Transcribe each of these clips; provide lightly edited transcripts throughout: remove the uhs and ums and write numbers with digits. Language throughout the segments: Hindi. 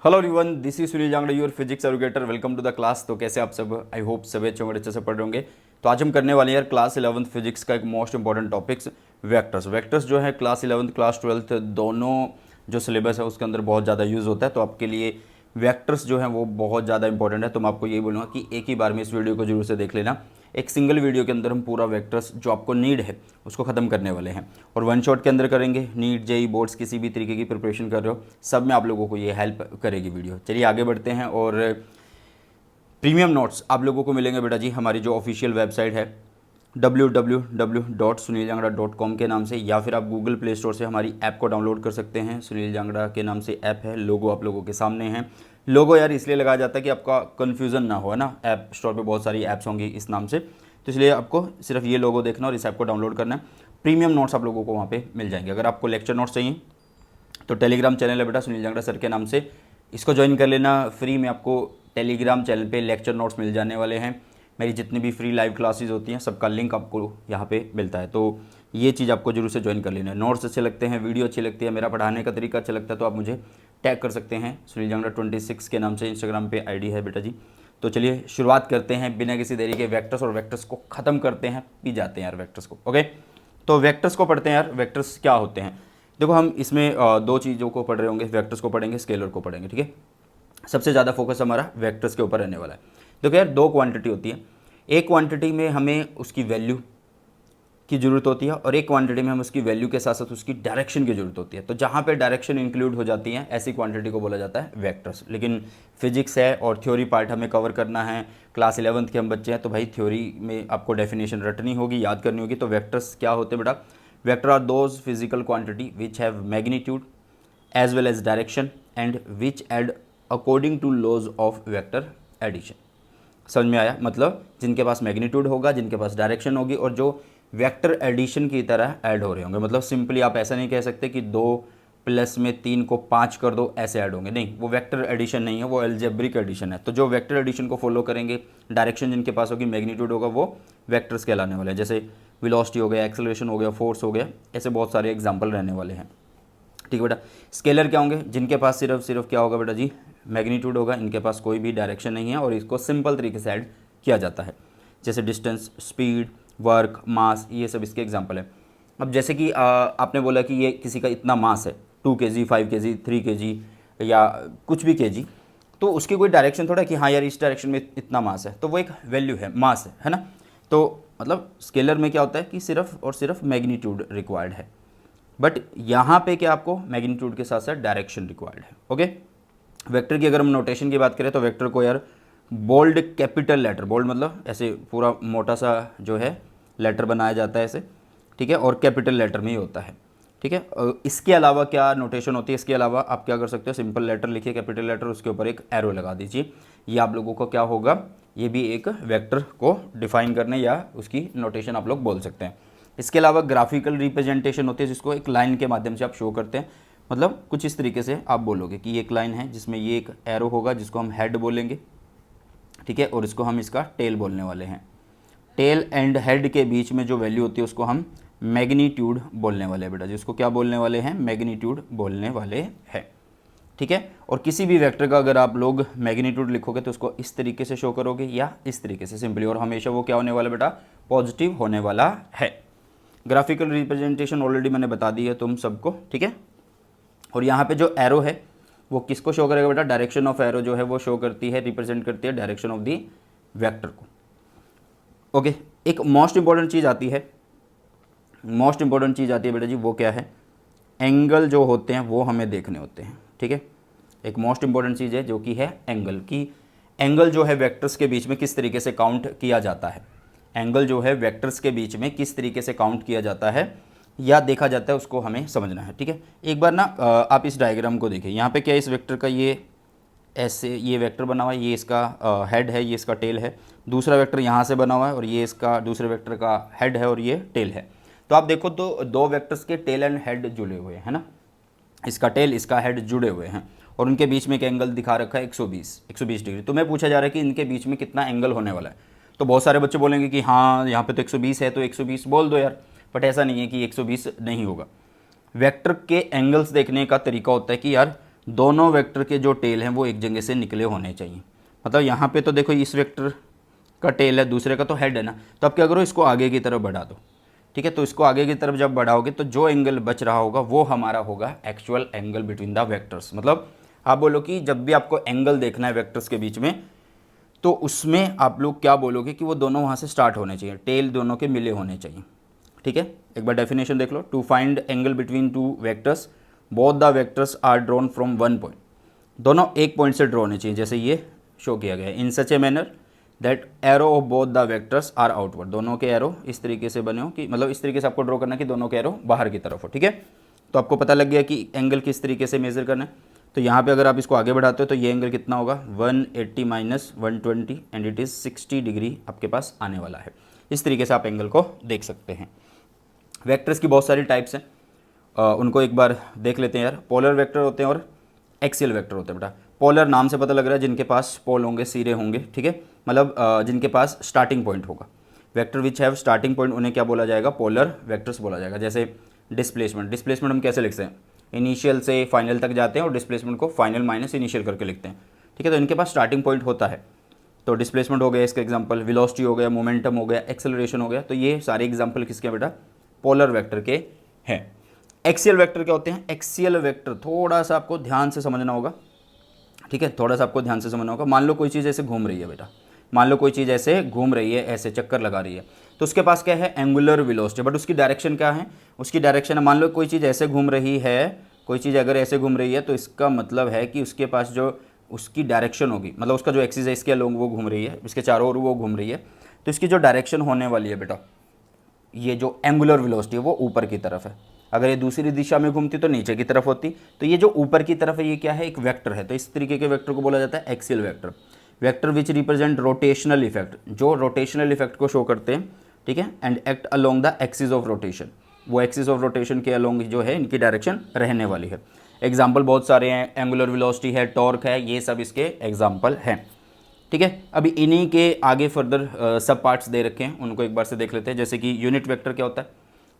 Hello everyone, this is Sunil Jangra, your physics educator. Welcome to the class. तो कैसे आप सब? आई होप सभी अच्छे से पढ़ रहे होंगे। तो आज हम करने वाले हैं यार क्लास 11th फिजिक्स का एक most important topics vectors. Vectors जो है क्लास 11th क्लास 12th दोनों जो सिलेबस है उसके अंदर बहुत ज़्यादा यूज़ होता है। तो आपके लिए वेक्टर्स जो है वो बहुत ज़्यादा इंपॉर्टेंट है। तो मैं आपको यही बोलूँगा कि एक ही बार में इस वीडियो को जरूर से देख लेना। एक सिंगल वीडियो के अंदर हम पूरा वेक्टर्स जो आपको नीड है उसको ख़त्म करने वाले हैं और वन शॉट के अंदर करेंगे। नीट जेई बोर्ड्स किसी भी तरीके की प्रिपरेशन कर रहे हो, सब में आप लोगों को ये हेल्प करेगी वीडियो। चलिए आगे बढ़ते हैं। और प्रीमियम नोट्स आप लोगों को मिलेंगे बेटा जी हमारी जो ऑफिशियल वेबसाइट है www.suniljangra.com के नाम से, या फिर आप गूगल प्ले स्टोर से हमारी ऐप को डाउनलोड कर सकते हैं। सुनील जांगड़ा के नाम से ऐप है। लोगो आप लोगों के सामने है। लोगो यार इसलिए लगाया जाता है कि आपका कन्फ्यूज़न ना हो, है ना। ऐप स्टोर पे बहुत सारी ऐप्स होंगी इस नाम से, तो इसलिए आपको सिर्फ ये लोगो देखना और इस ऐप को डाउनलोड करना है। प्रीमियम नोट्स आप लोगों को वहाँ पे मिल जाएंगे। अगर आपको लेक्चर नोट्स चाहिए तो टेलीग्राम चैनल है बेटा सुनील जांगड़ा सर के नाम से, इसको ज्वाइन कर लेना। फ्री में आपको टेलीग्राम चैनल पे लेक्चर नोट्स मिल जाने वाले हैं। मेरी जितनी भी फ्री लाइव क्लासेस होती हैं सबका लिंक आपको यहाँ पे मिलता है। तो ये चीज़ आपको जरूर से ज्वाइन कर लेना है। नोट्स अच्छे लगते हैं, वीडियो अच्छी लगती है, मेरा पढ़ाने का तरीका अच्छा लगता है तो आप मुझे टैग कर सकते हैं। सुनील जांगड़ा 26 के नाम से इंस्टाग्राम पे आईडी है बेटा जी। तो चलिए शुरुआत करते हैं बिना किसी देरी के। वेक्टर्स और वेक्टर्स को ख़त्म करते हैं, पी जाते हैं यार वेक्टर्स को। ओके, तो वेक्टर्स को पढ़ते हैं यार। वेक्टर्स क्या होते हैं? देखो हम इसमें दो चीज़ों को पढ़ रहे होंगे, वेक्टर्स को पढ़ेंगे, स्केलर को पढ़ेंगे। ठीक है, सबसे ज़्यादा फोकस हमारा वेक्टर्स के ऊपर रहने वाला है। देखो यार दो क्वांटिटी होती है। एक क्वांटिटी में हमें उसकी वैल्यू की ज़रूरत होती है और एक क्वांटिटी में हम उसकी वैल्यू के साथ साथ उसकी डायरेक्शन की ज़रूरत होती है। तो जहाँ पे डायरेक्शन इंक्लूड हो जाती है ऐसी क्वांटिटी को बोला जाता है वेक्टर्स। लेकिन फिजिक्स है और थ्योरी पार्ट हमें कवर करना है। क्लास 11th के हम बच्चे हैं तो भाई थ्योरी में आपको डेफिनेशन रटनी होगी, याद करनी होगी। तो वेक्टर्स क्या होते हैं बेटा? Vector are those physical quantity which have magnitude as well as direction and which add according to laws of vector addition. समझ में आया? मतलब जिनके पास मैग्नीट्यूड होगा, जिनके पास डायरेक्शन होगी और जो वेक्टर एडिशन की तरह ऐड हो रहे होंगे। मतलब सिंपली आप ऐसा नहीं कह सकते कि 2 प्लस में 3 को 5 कर दो, ऐसे ऐड होंगे। नहीं, वो वेक्टर एडिशन नहीं है, वो अलजेब्रिक एडिशन है। तो जो वेक्टर एडिशन को फॉलो करेंगे, डायरेक्शन जिनके पास होगी, मैग्नीट्यूड होगा, वो वेक्टर्स कहलाने वाले हैं। जैसे वेलोसिटी हो गया, एक्सेलरेशन हो गया, फोर्स हो गया, ऐसे बहुत सारे एग्जाम्पल रहने वाले हैं। ठीक है बेटा। स्केलर क्या होंगे? जिनके पास सिर्फ क्या होगा बेटा जी? मैग्नीट्यूड होगा, इनके पास कोई भी डायरेक्शन नहीं है और इसको सिंपल तरीके से ऐड किया जाता है। जैसे डिस्टेंस, स्पीड, वर्क, मास, ये सब इसके एग्जांपल है। अब जैसे कि आपने बोला कि ये किसी का इतना मास है, 2 kg, 5 kg, 3 kg या कुछ भी kg, तो उसकी कोई डायरेक्शन थोड़ा कि हाँ यार इस डायरेक्शन में इतना मास है, तो वो एक वैल्यू है, मास है ना। तो मतलब स्केलर में क्या होता है कि सिर्फ और सिर्फ मैग्नीट्यूड रिक्वायर्ड है, बट यहाँ पे क्या आपको मैग्नीट्यूड के साथ साथ डायरेक्शन रिक्वायर्ड है। ओके, वेक्टर की अगर हम नोटेशन की बात करें तो वेक्टर को यार बोल्ड कैपिटल लेटर, बोल्ड मतलब ऐसे पूरा मोटा सा जो है लेटर बनाया जाता है ऐसे, ठीक है, और कैपिटल लेटर में ही होता है। ठीक है, इसके अलावा क्या नोटेशन होती है? इसके अलावा आप क्या कर सकते हो? सिंपल लेटर लिखिए, कैपिटल लेटर, उसके ऊपर एक एरो लगा दीजिए। ये आप लोगों को क्या होगा? ये भी एक वेक्टर को डिफाइन करने या उसकी नोटेशन आप लोग बोल सकते हैं। इसके अलावा ग्राफिकल रिप्रेजेंटेशन होती है जिसको एक लाइन के माध्यम से आप शो करते हैं। मतलब कुछ इस तरीके से आप बोलोगे कि ये एक लाइन है जिसमें ये एक एरो होगा जिसको हम हेड बोलेंगे, ठीक है, और इसको हम इसका टेल बोलने वाले हैं। टेल एंड हेड के बीच में जो वैल्यू होती है उसको हम मैग्नीट्यूड बोलने वाले हैं बेटा, जिसको क्या बोलने वाले हैं? मैग्नीट्यूड बोलने वाले हैं। ठीक है, और किसी भी वेक्टर का अगर आप लोग मैग्नीट्यूड लिखोगे तो उसको इस तरीके से शो करोगे या इस तरीके से सिंपली, और हमेशा वो क्या होने वाला बेटा? पॉजिटिव होने वाला है। ग्राफिकल रिप्रेजेंटेशन ऑलरेडी मैंने बता दी है तुम सबको, ठीक है। और यहाँ पे जो एरो है वो किसको शो करेगा बेटा? डायरेक्शन ऑफ एरो जो है वो शो करती है, रिप्रेजेंट करती है डायरेक्शन ऑफ दी वेक्टर को। ओके, एक मोस्ट इंपॉर्टेंट चीज़ आती है, मोस्ट इंपॉर्टेंट चीज़ आती है बेटा जी, वो क्या है? एंगल जो होते हैं वो हमें देखने होते हैं। ठीक है, एक मोस्ट इंपॉर्टेंट चीज़ है जो कि है एंगल की। एंगल जो है वेक्टर्स के बीच में किस तरीके से काउंट किया जाता है? एंगल जो है वेक्टर्स के बीच में किस तरीके से काउंट किया जाता है या देखा जाता है, उसको हमें समझना है। ठीक है, एक बार ना आप इस डायग्राम को देखिए। यहाँ पे क्या इस वेक्टर का ये ऐसे ये वेक्टर बना हुआ है, ये इसका हेड है, ये इसका टेल है। दूसरा वेक्टर यहाँ से बना हुआ है और ये इसका दूसरे वेक्टर का हेड है और ये टेल है। तो आप देखो तो दो वेक्टर्स के टेल एंड हेड जुड़े हुए हैं ना, इसका टेल इसका हेड जुड़े हुए हैं और उनके बीच में एक एंगल दिखा रखा है 120 डिग्री। तो मैं पूछा जा रहा है कि इनके बीच में कितना एंगल होने वाला है। तो बहुत सारे बच्चे बोलेंगे कि हाँ यहाँ पे तो 120 है तो 120 बोल दो यार, बट ऐसा नहीं है कि 120 नहीं होगा। वेक्टर के एंगल्स देखने का तरीका होता है कि यार दोनों वेक्टर के जो टेल हैं वो एक जगह से निकले होने चाहिए। मतलब यहाँ पे तो देखो इस वेक्टर का टेल है, दूसरे का तो हेड है ना, तो अब क्या करो, इसको आगे की तरफ बढ़ा दो। ठीक है, तो इसको आगे की तरफ जब बढ़ाओगे तो जो एंगल बच रहा होगा वो हमारा होगा actual angle between the vectors. मतलब आप बोलो कि जब भी आपको एंगल देखना है वेक्टर्स के बीच में, तो उसमें आप लोग क्या बोलोगे कि वो दोनों वहाँ से स्टार्ट होने चाहिए, टेल दोनों के मिले होने चाहिए। ठीक है, एक बार डेफिनेशन देख लो। To find angle between two vectors, both the vectors are drawn from one point. दोनों एक पॉइंट से ड्रॉ होने चाहिए, जैसे ये शो किया गया है। In such a manner that arrow of both the vectors are outward, दोनों के एरो इस तरीके से बने हो कि मतलब इस तरीके से आपको ड्रॉ करना है कि दोनों के एरो बाहर की तरफ हो। ठीक है, तो आपको पता लग गया कि एंगल किस तरीके से मेजर करना है। तो यहाँ पे अगर आप इसको आगे बढ़ाते हो तो ये एंगल कितना होगा, 180 minus 120 and it is 60 degree आपके पास आने वाला है। इस तरीके से आप एंगल को देख सकते हैं। वेक्टर्स की बहुत सारी टाइप्स हैं, उनको एक बार देख लेते हैं यार। पोलर वेक्टर होते हैं और एक्सियल वेक्टर होते हैं बेटा। पोलर नाम से पता लग रहा है जिनके पास पोल होंगे, सिरे होंगे। ठीक है, मतलब जिनके पास स्टार्टिंग पॉइंट होगा। Vector which have starting point, उन्हें क्या बोला जाएगा, पोलर वेक्टर्स बोला जाएगा। जैसे डिस्प्लेसमेंट, डिस्प्लेसमेंट हम कैसे लिखते हैं, इनिशियल से फाइनल तक जाते हैं और डिस्प्लेसमेंट को फाइनल माइनस इनिशियल करके लिखते हैं। ठीक है, तो इनके पास स्टार्टिंग पॉइंट होता है। तो डिस्प्लेसमेंट हो गया इसका एग्जांपल, वेलोसिटी हो गया, मोमेंटम हो गया, एक्सेलरेशन हो गया। तो ये सारे एग्जांपल किसके बेटा, पोलर वेक्टर के हैं। एक्सियल वेक्टर क्या होते हैं, एक्सियल वेक्टर थोड़ा सा आपको ध्यान से समझना होगा। ठीक है, थोड़ा सा आपको ध्यान से समझना होगा। मान लो कोई चीज़ ऐसे घूम रही है बेटा, मान लो कोई चीज़ ऐसे घूम रही है, ऐसे चक्कर लगा रही है, तो उसके पास क्या है, एंगुलर वेलोसिटी, बट उसकी डायरेक्शन क्या है, उसकी डायरेक्शन है, मान लो कोई चीज़ ऐसे घूम रही है, कोई चीज़ अगर ऐसे घूम रही है तो इसका मतलब है कि उसके पास जो उसकी डायरेक्शन होगी, मतलब उसका जो एक्सिस है इसके अलोंग वो घूम रही है, इसके चारों ओर वो घूम रही है, तो इसकी जो डायरेक्शन होने वाली है बेटा, ये जो एंगुलर वेलोसिटी है वो ऊपर की तरफ है। अगर ये दूसरी दिशा में घूमती तो नीचे की तरफ होती। तो ये जो ऊपर की तरफ है ये क्या है, एक वेक्टर है। तो इस तरीके के वेक्टर को बोला जाता है axial vector. Vector which represent rotational effect, जो रोटेशनल इफेक्ट को शो करते हैं। ठीक है, and act along the axis of rotation, वो एक्सिस ऑफ रोटेशन के अलोंग जो है इनकी डायरेक्शन रहने वाली है। एग्जाम्पल बहुत सारे हैं, एंगुलर वेलोसिटी है, टॉर्क है, ये सब इसके एग्जाम्पल हैं। ठीक है, अभी इन्हीं के आगे फर्दर सब पार्ट्स दे रखे हैं, उनको एक बार से देख लेते हैं। जैसे कि यूनिट वेक्टर क्या होता है,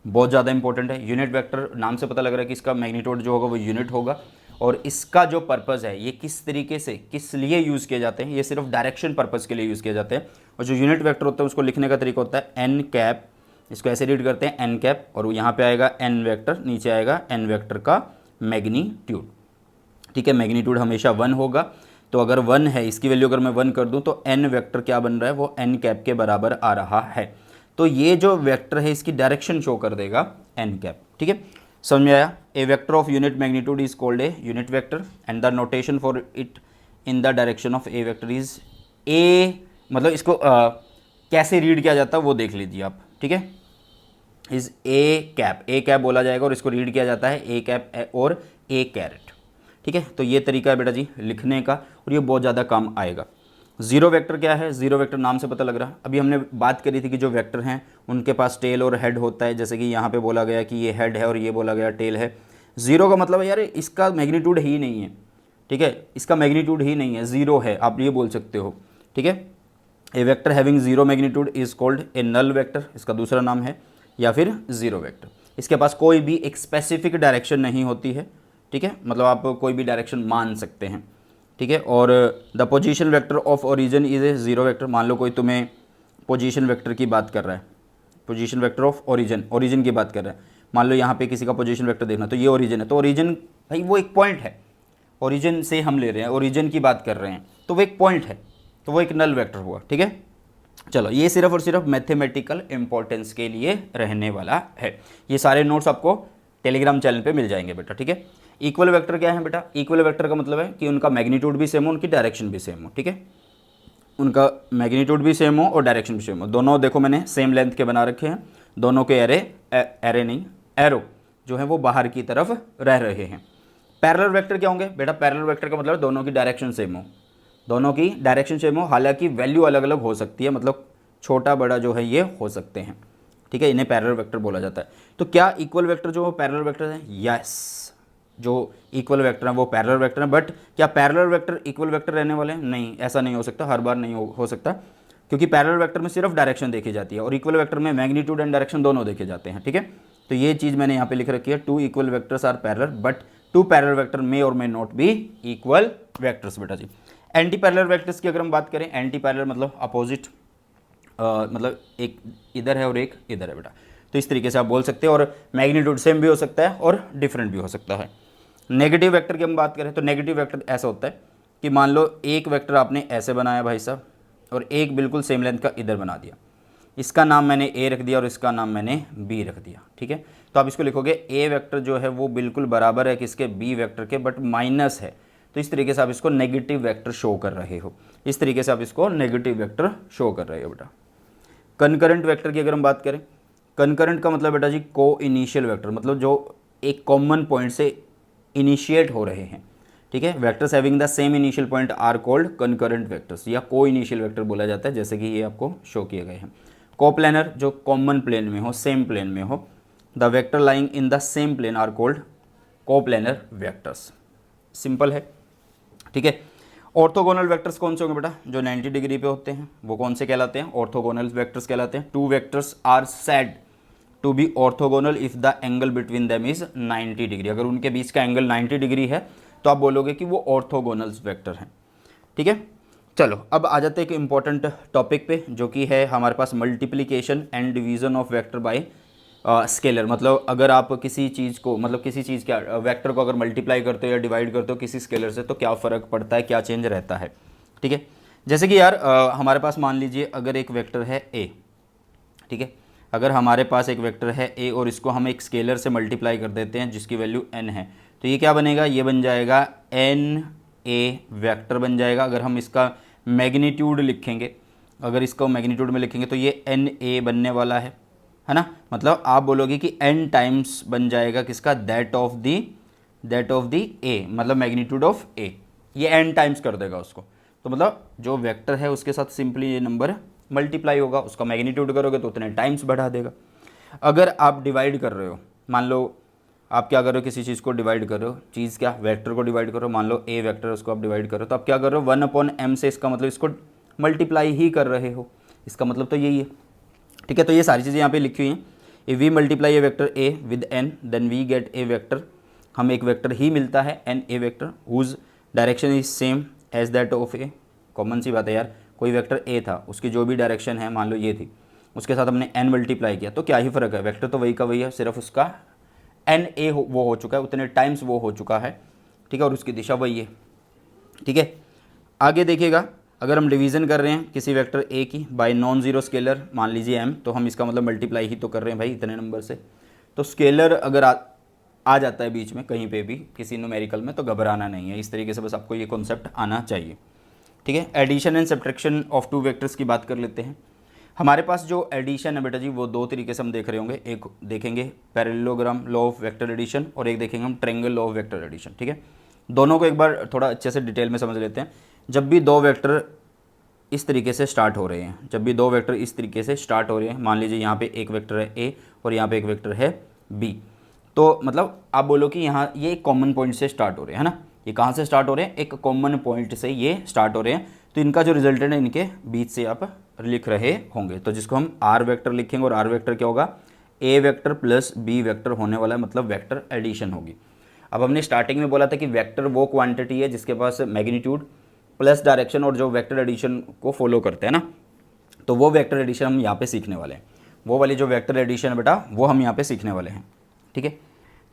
बहुत ज़्यादा इंपॉर्टेंट है। यूनिट वेक्टर नाम से पता लग रहा है कि इसका मैग्नीट्यूड जो होगा वो यूनिट होगा, और इसका जो पर्पज़ है, ये किस तरीके से किस लिए यूज़ किए जाते हैं, ये सिर्फ डायरेक्शन पर्पज़ के लिए यूज़ किए जाते हैं। और जो यूनिट वेक्टर होता है उसको लिखने का तरीका होता है एन कैप, इसको ऐसे रीड करते हैं एन कैप, और यहाँ पे आएगा एन वेक्टर, नीचे आएगा एन वेक्टर का मैग्नीट्यूड। ठीक है, मैग्नीट्यूड हमेशा 1 होगा। तो अगर 1 है, इसकी वैल्यू अगर मैं 1 कर दूं तो एन वेक्टर क्या बन रहा है, वो एन कैप के बराबर आ रहा है। तो ये जो वेक्टर है इसकी डायरेक्शन शो कर देगा एन कैप। ठीक है, समझ में आया। A vector of unit magnitude is called a unit vector and the notation for it in the direction of A vector is a. मतलब इसको कैसे रीड किया जाता है वो देख लीजिए आप। ठीक है, इज ए कैप बोला जाएगा, और इसको रीड किया जाता है ए कैप और ए कैरेट। ठीक है, तो ये तरीका है बेटा जी लिखने का, और ये बहुत ज़्यादा काम आएगा। जीरो वेक्टर क्या है, जीरो वेक्टर नाम से पता लग रहा है। अभी हमने बात करी थी कि जो वेक्टर हैं उनके पास टेल और हेड होता है, जैसे कि यहाँ पे बोला गया कि ये हेड है और ये बोला गया टेल है। जीरो का मतलब है यार इसका मैग्नीट्यूड ही नहीं है। ठीक है, इसका मैग्नीट्यूड ही नहीं है, जीरो है, आप ये बोल सकते हो। ठीक है, a vector having zero magnitude is called a null vector, इसका दूसरा नाम है, या फिर जीरो वेक्टर। इसके पास कोई भी एक स्पेसिफिक डायरेक्शन नहीं होती है। ठीक है, मतलब आप कोई भी डायरेक्शन मान सकते हैं। ठीक है, और the position vector of origin is a zero vector. मान लो कोई तुम्हें पोजीशन वेक्टर की बात कर रहा है, पोजीशन वेक्टर ऑफ ओरिजिन की बात कर रहा है। मान लो यहाँ पे किसी का पोजीशन वेक्टर देखना, तो ये ओरिजिन है, तो ओरिजिन भाई वो एक पॉइंट है, ओरिजिन से हम ले रहे हैं, ओरिजिन की बात कर रहे हैं, तो वो एक पॉइंट है, तो वो एक नल वेक्टर हुआ। ठीक है, चलो ये सिर्फ और सिर्फ मैथमेटिकल इंपॉर्टेंस के लिए रहने वाला है। ये सारे नोट्स आपको टेलीग्राम चैनल पे मिल जाएंगे बेटा। ठीक है, इक्वल वेक्टर क्या है बेटा, इक्वल वेक्टर का मतलब है कि उनका मैग्नीट्यूड भी सेम हो, उनकी डायरेक्शन भी सेम हो। ठीक है, उनका मैग्नीट्यूड भी सेम हो और डायरेक्शन भी सेम हो। दोनों देखो मैंने सेम लेंथ के बना रखे हैं, दोनों के एरो जो है वो बाहर की तरफ रह रहे हैं। पैरेलल वेक्टर क्या होंगे बेटा, पैरेलल वेक्टर का मतलब दोनों की डायरेक्शन सेम हो, दोनों की डायरेक्शन सेम हो, हालांकि वैल्यू अलग अलग हो सकती है, मतलब छोटा बड़ा जो है ये हो सकते हैं। ठीक है, इन्हें पैरेलल वेक्टर बोला जाता है। तो क्या इक्वल वेक्टर जो पैरेलल वेक्टर है, यस, जो इक्वल वेक्टर है वो पैरेलल वेक्टर है। बट क्या पैरेलल वेक्टर इक्वल वेक्टर रहने वाले हैं, नहीं, ऐसा नहीं हो सकता, हर बार नहीं हो सकता, क्योंकि पैरेलल वेक्टर में सिर्फ डायरेक्शन देखी जाती है और इक्वल वेक्टर में मैग्नीट्यूड एंड डायरेक्शन दोनों देखे जाते हैं। ठीक है, तो ये चीज़ मैंने यहाँ पे लिख रखी है, two equal vectors are parallel but two parallel vector may और may not be equal vectors बेटा जी। एंटी पैरेलल वेक्टर्स की अगर हम बात करें, एंटी पैरेलल मतलब अपोजिट, मतलब एक इधर है और एक इधर है बेटा, तो इस तरीके से आप बोल सकते हैं। और मैग्नीट्यूड सेम भी हो सकता है और डिफरेंट भी हो सकता है। नेगेटिव वेक्टर की हम बात करें तो नेगेटिव वेक्टर ऐसा होता है कि मान लो एक वेक्टर आपने ऐसे बनाया भाई साहब, और एक बिल्कुल सेम लेंथ का इधर बना दिया, इसका नाम मैंने ए रख दिया और इसका नाम मैंने बी रख दिया, ठीक है। तो आप इसको लिखोगे ए वेक्टर जो है वो बिल्कुल बराबर है किसके, बी वेक्टर के, बट माइनस है, तो इस तरीके से आप इसको नेगेटिव वेक्टर शो कर रहे हो। इस तरीके से आप इसको नेगेटिव वेक्टर शो कर रहे हो बेटा। कनकरेंट वेक्टर की अगर हम बात करें, कनकरेंट का मतलब बेटा जी को इनिशियल वेक्टर, मतलब जो एक कॉमन पॉइंट से इनिशिएट हो रहे हैं, ठीक है। Vectors having the same initial point are called concurrent vectors, या को इनिशियल वेक्टर बोला जाता है, जैसे कि ये आपको शो किए गए हैं। कोप्लेनर जो कॉमन प्लेन में हो, सेम प्लेन में हो, the vector lying in the same plane are called coplanar vectors. Simple है, ठीक है। ऑर्थोगोनल वेक्टर्स कौन से होंगे बेटा, जो 90 डिग्री पे होते हैं, वो कौन से कहलाते हैं, ऑर्थोगोनल वेक्टर्स कहलाते हैं। Two vectors are said to be orthogonal if the angle between them is 90 degree, अगर उनके बीच का एंगल 90 डिग्री है तो आप बोलोगे कि वो ऑर्थोगोनल वेक्टर हैं, ठीक है। चलो अब आ जाते हैं एक इंपॉर्टेंट टॉपिक पे, जो कि है हमारे पास multiplication and division of vector by scalar. मतलब अगर आप किसी चीज़ को, मतलब किसी चीज़ के वेक्टर को अगर मल्टीप्लाई करते हो या डिवाइड करते हो किसी स्केलर से, तो क्या फ़र्क पड़ता है, क्या चेंज रहता है, ठीक है। जैसे कि यार हमारे पास मान लीजिए अगर एक वेक्टर है ए, ठीक है, अगर हमारे पास एक वेक्टर है ए और इसको हम एक स्केलर से मल्टीप्लाई कर देते हैं जिसकी वैल्यू n है, तो ये क्या बनेगा, ये बन जाएगा एन ए वेक्टर बन जाएगा। अगर हम इसका मैग्नीट्यूड लिखेंगे, अगर इसको मैग्नीट्यूड में लिखेंगे तो ये एन ए बनने वाला है ना। मतलब आप बोलोगे कि n टाइम्स बन जाएगा किसका, दैट ऑफ दी ए, मतलब मैग्नीट्यूड ऑफ ए, ये n टाइम्स कर देगा उसको। तो मतलब जो वेक्टर है उसके साथ सिंपली ये नंबर मल्टीप्लाई होगा, उसका मैग्नीट्यूड करोगे तो उतने टाइम्स बढ़ा देगा। अगर आप डिवाइड कर रहे हो, मान लो आप क्या कर रहे हो, किसी चीज़ को डिवाइड कर रहे हो, चीज़ क्या, वेक्टर को डिवाइड करो, मान लो ए वेक्टर उसको आप डिवाइड करो, तो आप क्या कर रहे हो, 1/m से, इसका मतलब इसको मल्टीप्लाई ही कर रहे हो, इसका मतलब तो यही है, ठीक है। तो ये सारी चीज़ें यहाँ पे लिखी हुई हैं। If we multiply a vector a with n then we get a vector, हमें एक वेक्टर ही मिलता है n a vector whose direction is same as that of a. Common सी बात है यार, कोई वेक्टर ए था, उसकी जो भी डायरेक्शन है मान लो ये थी, उसके साथ हमने n मल्टीप्लाई किया, तो क्या ही फ़र्क है, वेक्टर तो वही का वही है, सिर्फ उसका एन ए वो हो चुका है, उतने टाइम्स वो हो चुका है, ठीक है, और उसकी दिशा वही है, ठीक है। आगे देखिएगा, अगर हम डिवीज़न कर रहे हैं किसी वेक्टर ए की बाय नॉन जीरो स्केलर, मान लीजिए m, तो हम इसका मतलब मल्टीप्लाई ही तो कर रहे हैं भाई इतने नंबर से। तो स्केलर अगर आ जाता है बीच में कहीं पे भी किसी न्यूमेरिकल में, तो घबराना नहीं है, इस तरीके से बस आपको ये कॉन्सेप्ट आना चाहिए, ठीक है। Addition and subtraction of two vectors की बात कर लेते हैं। हमारे पास जो एडिशन है बेटा जी वो दो तरीके से हम देख रहे होंगे, एक देखेंगे parallelogram law of vector addition और एक देखेंगे हम triangle law of vector addition, ठीक है। दोनों को एक बार थोड़ा अच्छे से डिटेल में समझ लेते हैं। जब भी दो वेक्टर इस तरीके से स्टार्ट हो रहे हैं, जब भी दो वेक्टर इस तरीके से स्टार्ट हो रहे हैं, मान लीजिए यहाँ पे एक वेक्टर है ए और यहाँ पे एक वेक्टर है बी, तो मतलब आप बोलो कि यहाँ ये एक कॉमन पॉइंट से स्टार्ट हो रहे हैं, है ना। ये कहाँ से स्टार्ट हो रहे हैं, एक कॉमन पॉइंट से ये स्टार्ट हो रहे हैं, तो इनका जो रिजल्टेंट है इनके बीच से आप लिख रहे होंगे, तो जिसको हम आर वेक्टर लिखेंगे, और आर वेक्टर क्या होगा, a vector plus B vector होने वाला है, मतलब वेक्टर एडिशन होगी। अब हमने स्टार्टिंग में बोला था कि वेक्टर वो क्वांटिटी है जिसके पास मैग्नीट्यूड प्लस डायरेक्शन और जो वेक्टर एडिशन को फॉलो करते हैं ना, तो वो वेक्टर एडिशन हम यहाँ पे सीखने वाले हैं, वो वाली जो वेक्टर एडिशन है बेटा वो हम यहाँ पे सीखने वाले हैं, ठीक है।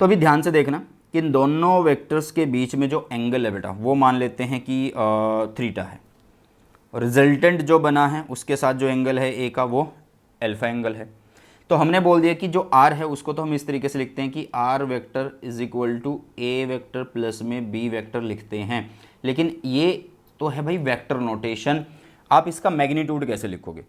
तो अभी ध्यान से देखना कि इन दोनों वेक्टर्स के बीच में जो एंगल है बेटा वो मान लेते हैं कि थीटा है, और रिजल्टेंट जो बना है उसके साथ जो एंगल है ए का वो अल्फा एंगल है। तो हमने बोल दिया कि जो आर है उसको तो हम इस तरीके से लिखते हैं कि R vector is equal to A vector plus में बी वेक्टर लिखते हैं, लेकिन ये तो है भाई वेक्टर नोटेशन। आप इसका मैग्नीट्यूड कैसे लिखोगे,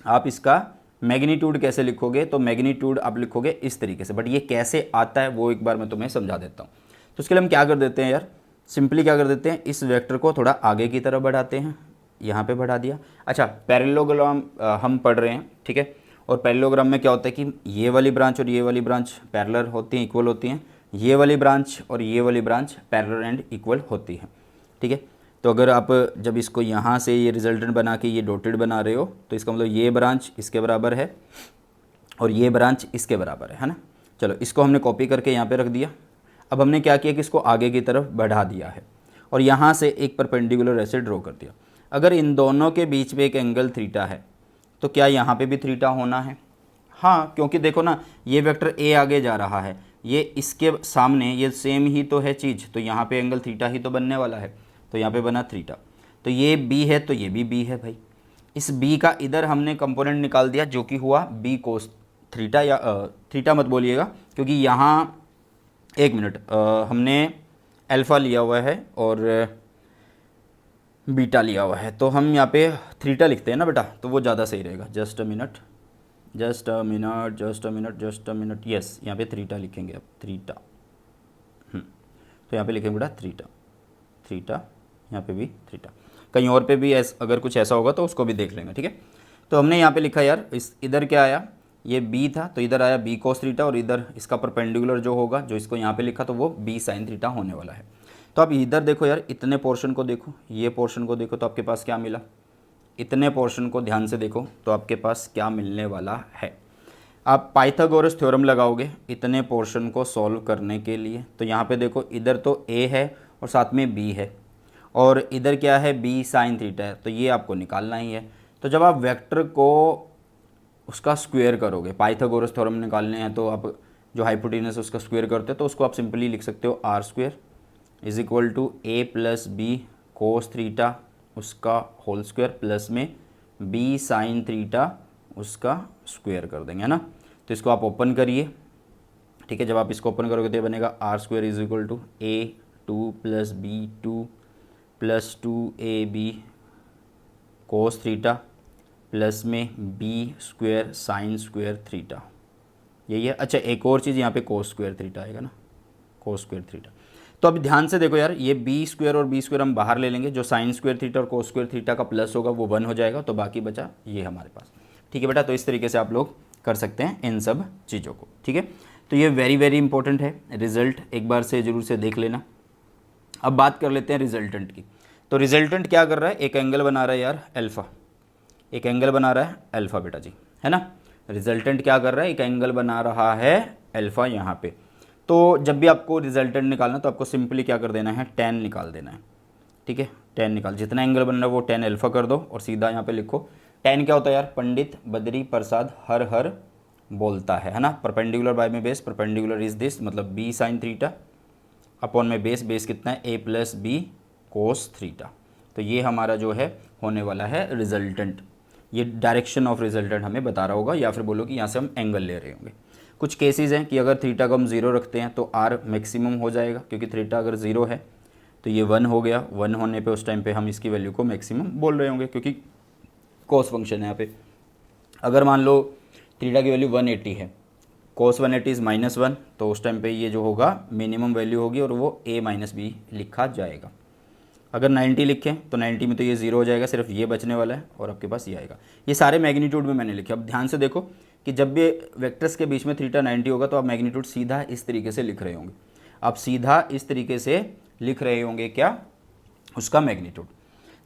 आप इसका मैग्नीट्यूड कैसे लिखोगे, तो मैग्नीट्यूड आप लिखोगे इस तरीके से, बट ये कैसे आता है वो एक बार मैं तुम्हें समझा देता हूँ। तो उसके लिए हम क्या कर देते हैं यार, सिंपली क्या कर देते हैं, इस वेक्टर को थोड़ा आगे की तरफ बढ़ाते हैं, यहाँ पे बढ़ा दिया। अच्छा, पैरेललोग्राम हम पढ़ रहे हैं, ठीक है, और पैरेललोग्राम में क्या होता है कि ये वाली ब्रांच और ये वाली ब्रांच पैरेलल होती हैं, इक्वल होती हैं, ये वाली ब्रांच और ये वाली ब्रांच पैरेलल एंड इक्वल होती है, ठीक है। तो अगर आप जब इसको यहाँ से ये रिजल्टेंट बना के ये डॉटेड बना रहे हो, तो इसका मतलब ये ब्रांच इसके बराबर है और ये ब्रांच इसके बराबर है ना। चलो इसको हमने कॉपी करके यहाँ पे रख दिया। अब हमने क्या किया कि इसको आगे की तरफ बढ़ा दिया है और यहाँ से एक परपेंडिकुलर ऐसे ड्रॉ कर दिया। अगर इन दोनों के बीच में एक एंगल थीटा है तो क्या यहाँ पे भी थीटा होना है? हाँ, क्योंकि देखो ना ये वेक्टर ए आगे जा रहा है, ये इसके सामने ये सेम ही तो है चीज़, तो यहाँ पे एंगल थीटा ही तो बनने वाला है, तो यहाँ पे बना थीटा। तो ये बी है तो ये भी बी है भाई। इस बी का इधर हमने कंपोनेंट निकाल दिया जो कि हुआ बी कोस थीटा, या थीटा मत बोलिएगा क्योंकि यहाँ एक मिनट हमने अल्फ़ा लिया हुआ है और बीटा लिया हुआ है, तो हम यहाँ पे थीटा लिखते हैं ना बेटा, तो वो ज़्यादा सही रहेगा। जस्ट अ मिनट, यस, यहाँ पे थीटा लिखेंगे अब, थीटा। तो यहाँ पे लिखेंगे बेटा थीटा, यहाँ पे भी थीटा। कहीं और पे भी अगर कुछ ऐसा होगा तो उसको भी देख लेंगे, ठीक है। तो हमने यहाँ पे लिखा यार, इस इधर क्या आया, ये बी था तो इधर आया बी कोस थीटा, और इधर इसका परपेंडिकुलर जो होगा, जो इसको यहाँ पे लिखा तो वो बी साइन थीटा होने वाला है। तो अब इधर देखो यार, इतने पोर्शन को देखो, ये पोर्शन को देखो, तो आपके पास क्या मिला, इतने पोर्शन को ध्यान से देखो तो आपके पास क्या मिलने वाला है। आप पाइथागोरस थ्योरम लगाओगे इतने पोर्शन को सॉल्व करने के लिए, तो यहाँ पे देखो इधर तो ए है और साथ में बी है, और इधर क्या है, बी साइन थीटा है, तो ये आपको निकालना ही है। तो जब आप वेक्टर को उसका स्क्वायर करोगे, पाइथागोरस थ्योरम निकालने हैं, तो आप जो हाइपोटेनस उसका स्क्वायर करते हो, तो उसको आप सिंपली लिख सकते हो R square is equal to A plus B cos theta उसका होल स्क्वायर प्लस में बी साइन थीटा उसका स्क्वायर कर देंगे, है ना। तो इसको आप ओपन करिए, ठीक है। जब आप इसको ओपन करोगे तो ये बनेगा R square is equal to a two plus b two plus two a b cos theta plus में b square sine square theta, यही है। अच्छा, एक और चीज़ यहाँ पे कोस स्क्वायर थीटा आएगा ना, कोस स्क्वायर थीटा। तो अब ध्यान से देखो यार, ये बी स्क्वायर और बी स्क्वायर हम बाहर ले लेंगे, जो साइन स्क्वायर थीटा और कोस स्क्वायर थीटा का प्लस होगा वो 1 हो जाएगा, तो बाकी बचा ये हमारे पास, ठीक है बेटा। तो इस तरीके से आप लोग कर सकते हैं इन सब चीज़ों को, ठीक है। तो ये वेरी वेरी इंपॉर्टेंट है, रिजल्ट एक बार से ज़रूर से देख लेना। अब बात कर लेते हैं रिजल्टेंट की। तो रिजल्टेंट क्या कर रहा है, एक एंगल बना रहा है यार अल्फ़ा, एक एंगल बना रहा है अल्फ़ा बेटा जी, है ना। रिजल्टेंट क्या कर रहा है, एक एंगल बना रहा है अल्फ़ा यहाँ पे। तो जब भी आपको रिजल्टेंट निकालना तो आपको सिंपली क्या कर देना है, tan निकाल देना है, ठीक है। tan निकाल, जितना एंगल बन रहा है वो tan अल्फ़ा कर दो और सीधा यहाँ पे लिखो। tan क्या होता है यार, पंडित बद्री प्रसाद हर हर बोलता है ना। परपेंडिकुलर बाय में बेस, परपेंडिकुलर इज दिस, मतलब बी साइन थीटा अपॉन में बेस, बेस कितना है ए प्लस बी कोस थीटा। तो ये हमारा जो है होने वाला है रिजल्टेंट। ये डायरेक्शन ऑफ रिजल्टेंट हमें बता रहा होगा, या फिर बोलो कि यहाँ से हम एंगल ले रहे होंगे। कुछ केसेस हैं कि अगर थीटा को हम 0 रखते हैं तो आर मैक्सिमम हो जाएगा, क्योंकि थीटा अगर 0 है तो ये 1 हो गया, 1 होने पे उस टाइम पे हम इसकी वैल्यू को मैक्सिमम बोल रहे होंगे, क्योंकि कोस फंक्शन है यहाँ पे। अगर मान लो थीटा की वैल्यू 180 है, कोस 180 इज़ -1, तो उस टाइम पे ये जो होगा मिनिमम वैल्यू होगी और वो a माइनस बी लिखा जाएगा। अगर 90 लिखें तो 90 में तो ये 0 हो जाएगा, सिर्फ ये बचने वाला है और आपके पास ये आएगा। ये सारे मैग्नीट्यूड में मैंने लिखे। अब ध्यान से देखो कि जब भी वेक्टर्स के बीच में थीटा 90 होगा तो आप मैग्नीट्यूड सीधा इस तरीके से लिख रहे होंगे, आप सीधा इस तरीके से लिख रहे होंगे क्या, उसका मैग्नीट्यूड।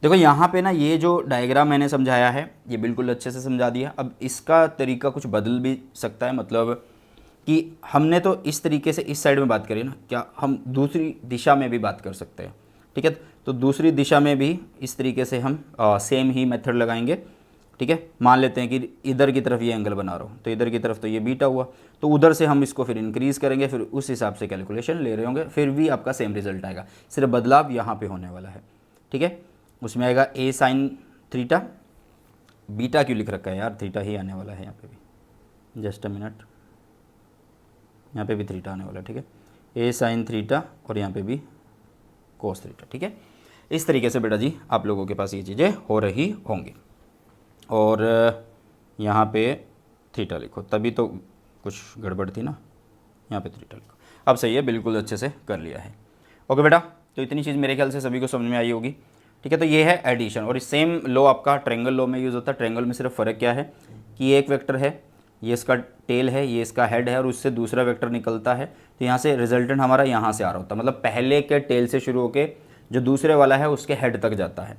देखो यहाँ पे ना ये जो डायग्राम मैंने समझाया है ये बिल्कुल अच्छे से समझा दिया। अब इसका तरीका कुछ बदल भी सकता है, मतलब कि हमने तो इस तरीके से इस साइड में बात करी ना, क्या हम दूसरी दिशा में भी बात कर सकते हैं, ठीक है। तो दूसरी दिशा में भी इस तरीके से हम सेम ही मेथड लगाएंगे, ठीक है। मान लेते हैं कि इधर की तरफ ये एंगल बना रहा हूँ, तो इधर की तरफ तो ये बीटा हुआ, तो उधर से हम इसको फिर इंक्रीज़ करेंगे, फिर उस हिसाब से कैलकुलेशन ले रहे होंगे, फिर भी आपका सेम रिजल्ट आएगा, सिर्फ बदलाव यहाँ पे होने वाला है, ठीक है। उसमें आएगा ए साइन थीटा, बीटा क्यों लिख रखा है यार, थीटा ही आने वाला है यहाँ पे भी, जस्ट अ मिनट, यहाँ पे भी थीटा आने वाला है, ठीक है। ए साइन थीटा और यहाँ पे भी कोस थीटा, ठीक है। इस तरीके से बेटा जी आप लोगों के पास ये चीज़ें हो रही होंगी, और यहाँ पे थीटा लिखो, तभी तो कुछ गड़बड़ थी ना, यहाँ पे थीटा लिखो। अब सही है, बिल्कुल अच्छे से कर लिया है। ओके बेटा, तो इतनी चीज़ मेरे ख्याल से सभी को समझ में आई होगी, ठीक है। तो ये है एडिशन, और सेम लॉ आपका ट्रायंगल लॉ में यूज़ होता है। ट्रायंगल में सिर्फ फ़र्क क्या है कि एक वेक्टर है, ये इसका टेल है, ये इसका हेड है, और उससे दूसरा वेक्टर निकलता है, तो यहाँ से रिजल्टेंट हमारा यहाँ से आ रहा होता है, मतलब पहले के टेल से शुरू होकर जो दूसरे वाला है उसके हेड तक जाता है,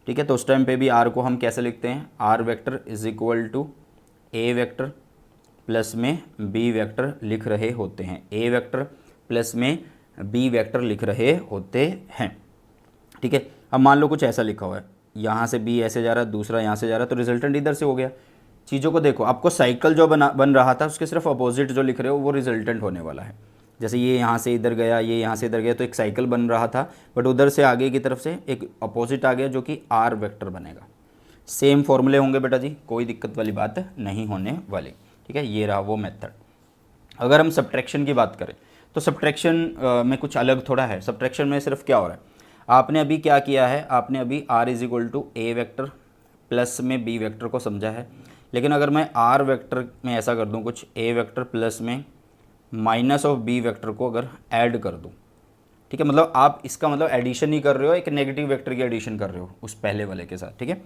ठीक है। तो उस टाइम पे भी आर को हम कैसे लिखते हैं, R vector is equal to A vector plus में बी वेक्टर लिख रहे होते हैं, ए वेक्टर प्लस में बी वेक्टर लिख रहे होते हैं। ठीक है, अब मान लो कुछ ऐसा लिखा हुआ है, यहाँ से बी ऐसे जा रहा है, दूसरा यहाँ से जा रहा है, तो रिजल्टेंट इधर से हो गया। चीज़ों को देखो, आपको साइकिल जो बन रहा था उसके सिर्फ अपोजिट जो लिख रहे हो वो रिजल्टेंट होने वाला है। जैसे ये यहाँ से इधर गया, ये यहाँ से इधर गया, तो एक साइकिल बन रहा था, बट उधर से आगे की तरफ से एक अपोजिट आ गया जो कि आर वेक्टर बनेगा। सेम फॉर्मूले होंगे बेटा जी, कोई दिक्कत वाली बात नहीं होने वाली। ठीक है, ये रहा वो मेथड। अगर हम सब्ट्रैक्शन की बात करें तो सब्ट्रैक्शन में कुछ अलग थोड़ा है। सब्ट्रैक्शन में सिर्फ क्या हो रहा है, आपने अभी क्या किया है, आपने अभी r is equal to A vector plus में बी वेक्टर को समझा है। लेकिन अगर मैं r वेक्टर में ऐसा कर दूं, कुछ a वेक्टर प्लस में माइनस ऑफ b वेक्टर को अगर ऐड कर दूं, ठीक है, मतलब आप इसका मतलब एडिशन नहीं कर रहे हो, एक नेगेटिव वेक्टर की एडिशन कर रहे हो उस पहले वाले के साथ। ठीक है,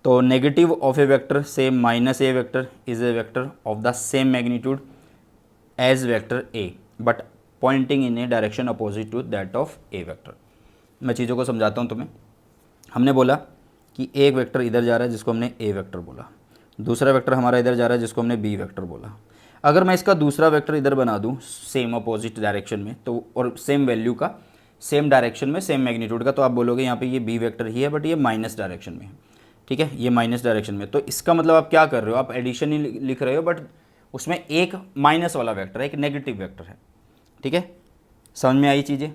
तो नेगेटिव ऑफ ए वेक्टर से minus A vector is a vector of the same magnitude as vector A but pointing in a direction opposite to that of A vector. मैं चीज़ों को समझाता हूँ तुम्हें। हमने बोला कि एक वेक्टर इधर जा रहा है जिसको हमने ए वेक्टर बोला, दूसरा वेक्टर हमारा इधर जा रहा है जिसको हमने बी वेक्टर बोला। अगर मैं इसका दूसरा वेक्टर इधर बना दूँ सेम अपोजिट डायरेक्शन में, तो और सेम वैल्यू का सेम डायरेक्शन में सेम मैग्नीट्यूड का, तो आप बोलोगे यहाँ पे ये बी वेक्टर ही है बट ये माइनस डायरेक्शन में है। ठीक है, ये माइनस डायरेक्शन में, तो इसका मतलब आप क्या कर रहे हो, आप एडिशन ही लिख रहे हो बट उसमें एक माइनस वाला वेक्टर है, एक नेगेटिव वेक्टर है। ठीक है, समझ में आई चीज़ें।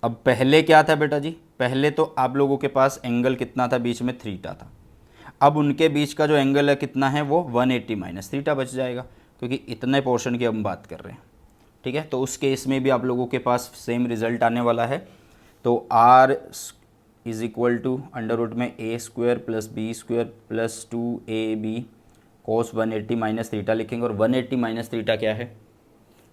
अब पहले क्या था बेटा जी, पहले तो आप लोगों के पास एंगल कितना था, बीच में थीटा था। अब उनके बीच का जो एंगल है कितना है, वो 180 माइनस थीटा बच जाएगा, क्योंकि इतने पोर्शन की हम बात कर रहे हैं। ठीक है, तो उस केस में भी आप लोगों के पास सेम रिजल्ट आने वाला है। तो r is equal to under root में a square plus b square plus 2ab cos 180 minus theta लिखेंगे। और 180 माइनस थीटा क्या है,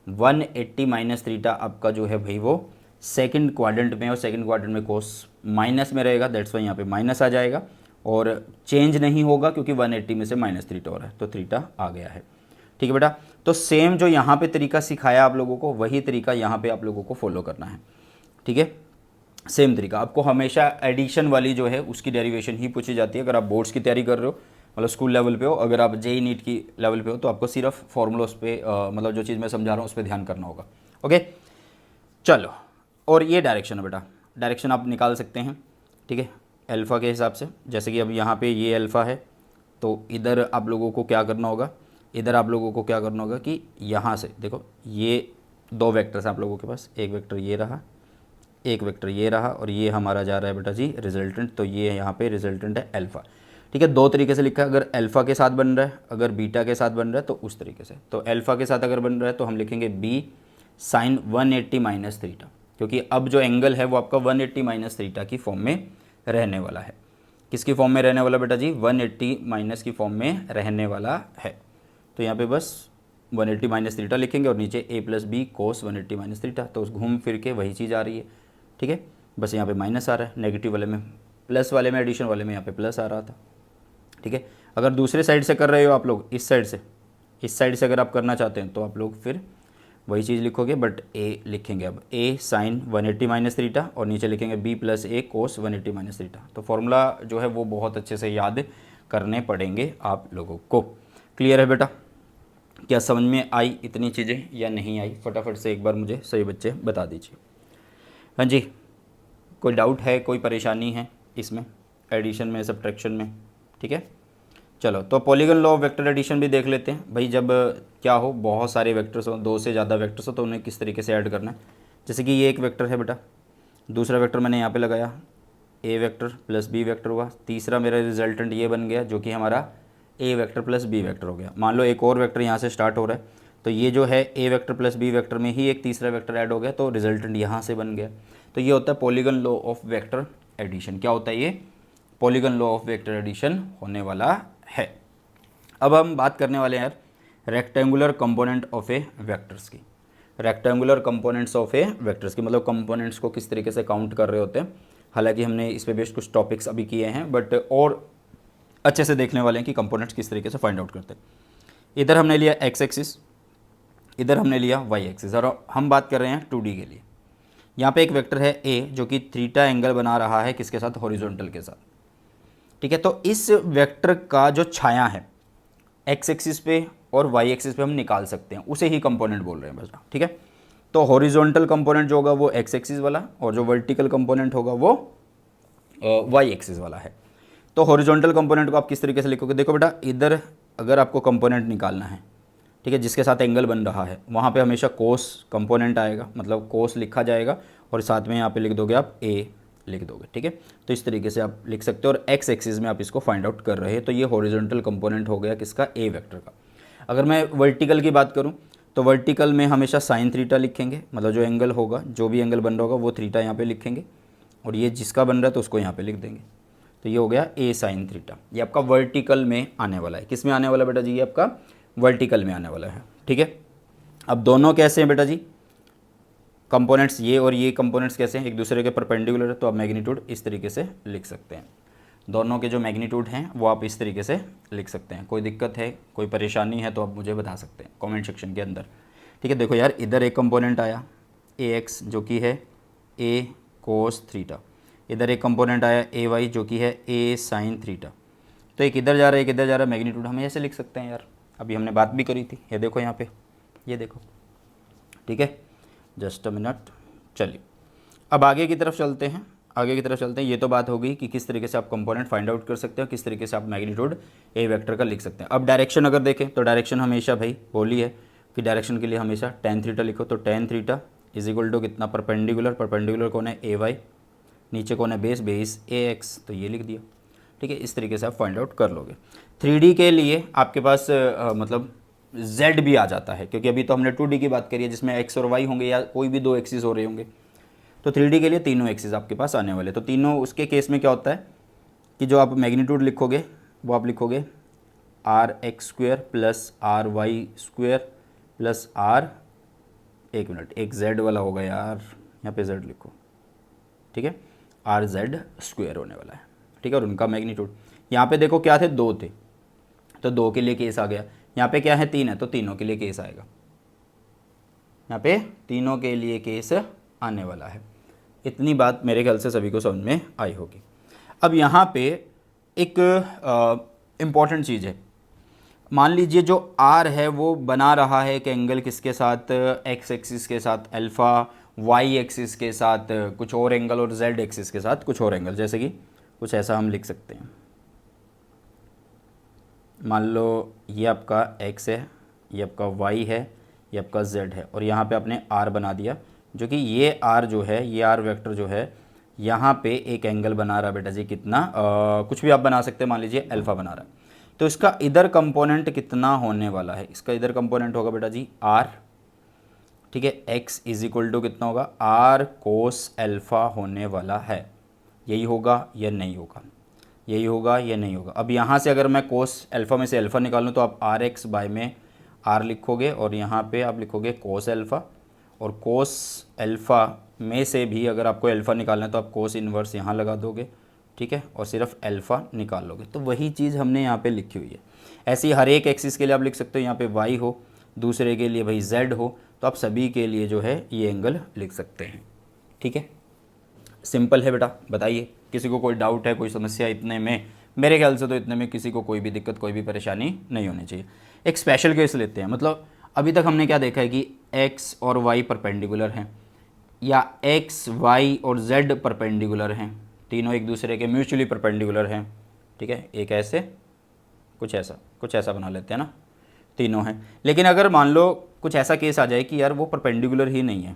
180 माइनस थीटा आपका जो है भाई वो सेकंड क्वाड्रेंट में, और सेकंड क्वाड्रेंट में कोस माइनस में रहेगा, दैट्स वाई यहाँ पे माइनस आ जाएगा और चेंज नहीं होगा क्योंकि 180 में से माइनस थीटा हो रहा है, तो थीटा आ गया है। ठीक है बेटा, तो सेम जो यहाँ पे तरीका सिखाया आप लोगों को, वही तरीका यहाँ पे आप लोगों को फॉलो करना है। ठीक है, सेम तरीका। आपको हमेशा एडिशन वाली जो है उसकी डेरिवेशन ही पूछी जाती है अगर आप बोर्ड्स की तैयारी कर रहे हो, मतलब स्कूल लेवल पे हो। अगर आप जेई नीट की लेवल पे हो तो आपको सिर्फ फॉर्मूलोस पे मतलब जो चीज़ मैं समझा रहा हूँ उस पर ध्यान करना होगा। ओके, चलो, और ये डायरेक्शन है बेटा, डायरेक्शन आप निकाल सकते हैं। ठीक है, अल्फ़ा के हिसाब से, जैसे कि अब यहाँ पे ये अल्फ़ा है, तो इधर आप लोगों को क्या करना होगा, इधर आप लोगों को क्या करना होगा कि यहाँ से देखो, ये दो वेक्टर्स हैं आप लोगों के पास, एक वेक्टर ये रहा, एक वेक्टर ये रहा, और ये हमारा जा रहा है बेटा जी रिजल्टेंट, तो ये यहाँ पे रिजल्टेंट है अल्फ़ा। ठीक है, दो तरीके से लिखा है, अगर अल्फ़ा के साथ बन रहा है, अगर बीटा के साथ बन रहा है तो उस तरीके से। तो अल्फ़ा के साथ अगर बन रहा है तो हम लिखेंगे बी साइन 180 माइनस थीटा, क्योंकि अब जो एंगल है वो आपका 180 माइनस थीटा की फॉर्म में रहने वाला है। किसकी फॉर्म में रहने वाला बेटा जी, 180 माइनस की फॉर्म में रहने वाला है। तो यहाँ पे बस 180 माइनस थीटा लिखेंगे और नीचे a plus B cos 180 minus theta, तो उस घूम फिर के वही चीज़ आ रही है। ठीक है, बस यहाँ पे माइनस आ रहा है, नेगेटिव वाले में प्लस, वाले में एडिशन वाले में यहाँ पे प्लस आ रहा था। ठीक है, अगर दूसरे साइड से कर रहे हो आप लोग, इस साइड से अगर आप करना चाहते हैं तो आप लोग फिर वही चीज़ लिखोगे, बट a लिखेंगे अब a साइन 180 माइनस थीटा, और नीचे लिखेंगे b plus a cos 180 minus theta. तो फॉर्मूला जो है वो बहुत अच्छे से याद करने पड़ेंगे आप लोगों को। क्लियर है बेटा, क्या समझ में आई इतनी चीज़ें या नहीं आई, फटाफट से एक बार मुझे सभी बच्चे बता दीजिए। हाँ जी, कोई डाउट है, कोई परेशानी है इसमें, एडिशन में, सब्ट्रैक्शन में? ठीक है, चलो, तो polygon law of vector addition भी देख लेते हैं भाई। जब क्या हो, बहुत सारे वेक्टर्स हो, दो से ज़्यादा वेक्टर्स हो, तो उन्हें किस तरीके से ऐड करना है। जैसे कि ये एक वेक्टर है बेटा, दूसरा वेक्टर मैंने यहाँ पे लगाया, ए वेक्टर प्लस बी वेक्टर हुआ, तीसरा मेरा रिजल्टेंट ये बन गया जो कि हमारा ए वेक्टर प्लस बी वेक्टर हो गया। मान लो एक और वेक्टर यहाँ से स्टार्ट हो रहा है, तो ये जो है a vector plus B vector में ही एक तीसरा वेक्टर ऐड हो गया, तो रिजल्टेंट यहाँ से बन गया। तो ये होता है polygon law of vector addition. क्या होता है ये, polygon law of vector addition होने वाला है। अब हम बात करने वाले हैं यार rectangular component of a vectors की। Rectangular components of a vectors की मतलब कंपोनेंट्स को किस तरीके से काउंट कर रहे होते हैं। हालांकि हमने इस पे बेस्ड कुछ टॉपिक्स अभी किए हैं, बट और अच्छे से देखने वाले हैं कि कंपोनेंट्स किस तरीके से फाइंड आउट करते हैं। इधर हमने लिया एक्स एक्सिस, इधर हमने लिया वाई एक्सिस, और हम बात कर रहे हैं 2D के लिए। यहाँ पे एक वेक्टर है ए जो कि थीटा एंगल बना रहा है किसके साथ, हॉरिजॉन्टल के साथ। ठीक है, तो इस वेक्टर का जो छाया है एक्स एक्सिस पे और वाई एक्सिस पे हम निकाल सकते हैं, उसे ही कंपोनेंट बोल रहे हैं बस। ठीक है, तो हॉरिजॉन्टल कंपोनेंट जो होगा वो एक्स एक्सिस वाला, और जो वर्टिकल कंपोनेंट होगा वो वाई एक्सिस वाला है। तो हॉरिजॉन्टल कंपोनेंट को आप किस तरीके से लिखोगे, देखो बेटा इधर अगर आपको कंपोनेंट निकालना है, ठीक है, जिसके साथ एंगल बन रहा है, वहाँ पे हमेशा कोस कंपोनेंट आएगा, मतलब कोस लिखा जाएगा, और साथ में यहाँ पे लिख दोगे आप ए लिख दोगे, ठीक है। तो इस तरीके से आप लिख सकते हो, और एक्स एक्सिस में आप इसको फाइंड आउट कर रहे हैं, तो ये हॉरिजॉन्टल कंपोनेंट हो गया किसका, ए वेक्टर का। अगर मैं वर्टिकल की बात करूँ तो वर्टिकल में हमेशा साइन थीटा लिखेंगे, मतलब जो एंगल होगा, जो भी एंगल बन रहा होगा वो थीटा यहाँ पे लिखेंगे, और ये जिसका बन रहा है तो उसको यहाँ पे लिख देंगे। तो ये हो गया ए साइन थीटा, ये आपका वर्टिकल में आने वाला है। किस में आने वाला बेटा जी, ये आपका वर्टिकल में आने वाला है, ठीक है। अब दोनों कैसे हैं बेटा जी, कंपोनेंट्स ये और ये कंपोनेंट्स कैसे हैं, एक दूसरे के परपेंडिकुलर है, तो आप मैग्नीट्यूड इस तरीके से लिख सकते हैं। दोनों के जो मैग्नीट्यूड हैं वो आप इस तरीके से लिख सकते हैं। कोई दिक्कत है, कोई परेशानी है तो आप मुझे बता सकते हैं कमेंट सेक्शन के अंदर, ठीक है। देखो यार, इधर एक कंपोनेंट आया ए एक्स जो कि है ए कोस थीटा, इधर एक कंपोनेंट आया ए वाई जो कि है ए साइन थीटा। तो एक इधर जा रहा है, एक इधर जा रहा है, मैग्नीट्यूड हम ऐसे लिख सकते हैं यार, अभी हमने बात भी करी थी, ये देखो यहाँ पे, ये देखो, ठीक है। जस्ट अ मिनट, चलिए अब आगे की तरफ चलते हैं, आगे की तरफ चलते हैं। ये तो बात हो गई कि किस तरीके से आप कंपोनेंट फाइंड आउट कर सकते हो, किस तरीके से आप मैग्नीट्यूड ए वेक्टर का लिख सकते हैं। अब डायरेक्शन अगर देखें तो डायरेक्शन हमेशा भाई बोली है कि डायरेक्शन के लिए हमेशा टेन थीटा लिखो, तो tan theta is equal to कितना, परपेंडिकुलर, परपेंडिकुलर कौन है ए वाई, नीचे कौन है बेस, बेस ए एक्स, तो ये लिख दिया, ठीक है। इस तरीके से आप फाइंड आउट कर लोगे। 3D के लिए आपके पास मतलब Z भी आ जाता है, क्योंकि अभी तो हमने 2D की बात करी है जिसमें एक्स और वाई होंगे या कोई भी दो एक्सिस हो रहे होंगे। तो 3D के लिए तीनों एक्सिस आपके पास आने वाले। तो तीनों, उसके केस में क्या होता है कि जो आप मैग्नीट्यूड लिखोगे वो आप लिखोगे R X square plus R Y square plus R, एक मिनट, एक Z वाला होगा यार, यहाँ पे Z लिखो, ठीक है, आर जेड स्क्वेयर होने वाला है, ठीक है। और उनका मैग्नीट्यूड यहाँ पे देखो क्या थे, दो थे, तो दो के लिए केस आ गया। यहाँ पे क्या है, तीन है, तो तीनों के लिए केस आएगा, यहाँ पे तीनों के लिए केस आने वाला है। इतनी बात मेरे ख्याल से सभी को समझ में आई होगी। अब यहाँ पे एक इम्पॉर्टेंट चीज़ है, मान लीजिए जो आर है वो बना रहा है एक एंगल किसके साथ, एक्स एक्सिस के साथ अल्फ़ा, वाई एक्सिस के साथ कुछ और एंगल, और जेड एक्सिस के साथ कुछ और एंगल। जैसे कि कुछ ऐसा हम लिख सकते हैं, मान लो ये आपका x है, ये आपका y है, ये आपका z है, और यहाँ पे आपने r बना दिया, जो कि ये r जो है, ये r वेक्टर जो है, यहाँ पे एक एंगल बना रहा है बेटा जी, कितना कुछ भी आप बना सकते हैं, मान लीजिए अल्फ़ा बना रहा है। तो इसका इधर कंपोनेंट कितना होने वाला है, इसका इधर कंपोनेंट होगा बेटा जी r, ठीक है। x इज इक्वल टू कितना होगा, r कोस अल्फ़ा होने वाला है। यही होगा या नहीं होगा, यही होगा या नहीं होगा। अब यहाँ से अगर मैं कोस अल्फ़ा में से अल्फ़ा निकालूँ तो आप आर एक्स बाय में आर लिखोगे, और यहाँ पे आप लिखोगे कोस अल्फ़ा, और कोस अल्फ़ा में से भी अगर आपको अल्फ़ा निकालना है तो आप कोस इन्वर्स यहाँ लगा दोगे, ठीक है, और सिर्फ अल्फ़ा निकाल लोगे। तो वही चीज़ हमने यहाँ पे लिखी हुई है। ऐसी हर एक एक्सिस के लिए आप लिख सकते हो, यहाँ पे वाई हो, दूसरे के लिए भाई जेड हो, तो आप सभी के लिए जो है ये एंगल लिख सकते हैं, ठीक है। सिंपल है बेटा, बताइए किसी को कोई डाउट है, कोई समस्या इतने में? मेरे ख्याल से तो इतने में किसी को कोई भी दिक्कत, कोई भी परेशानी नहीं होनी चाहिए। एक स्पेशल केस लेते हैं, मतलब अभी तक हमने क्या देखा है कि x और y परपेंडिकुलर हैं, या x, y और z परपेंडिकुलर हैं, तीनों एक दूसरे के म्यूचुअली परपेंडिकुलर हैं, ठीक है। एक ऐसे, कुछ ऐसा बना लेते हैं ना, तीनों हैं। लेकिन अगर मान लो कुछ ऐसा केस आ जाए कि यार वो परपेंडिकुलर ही नहीं है,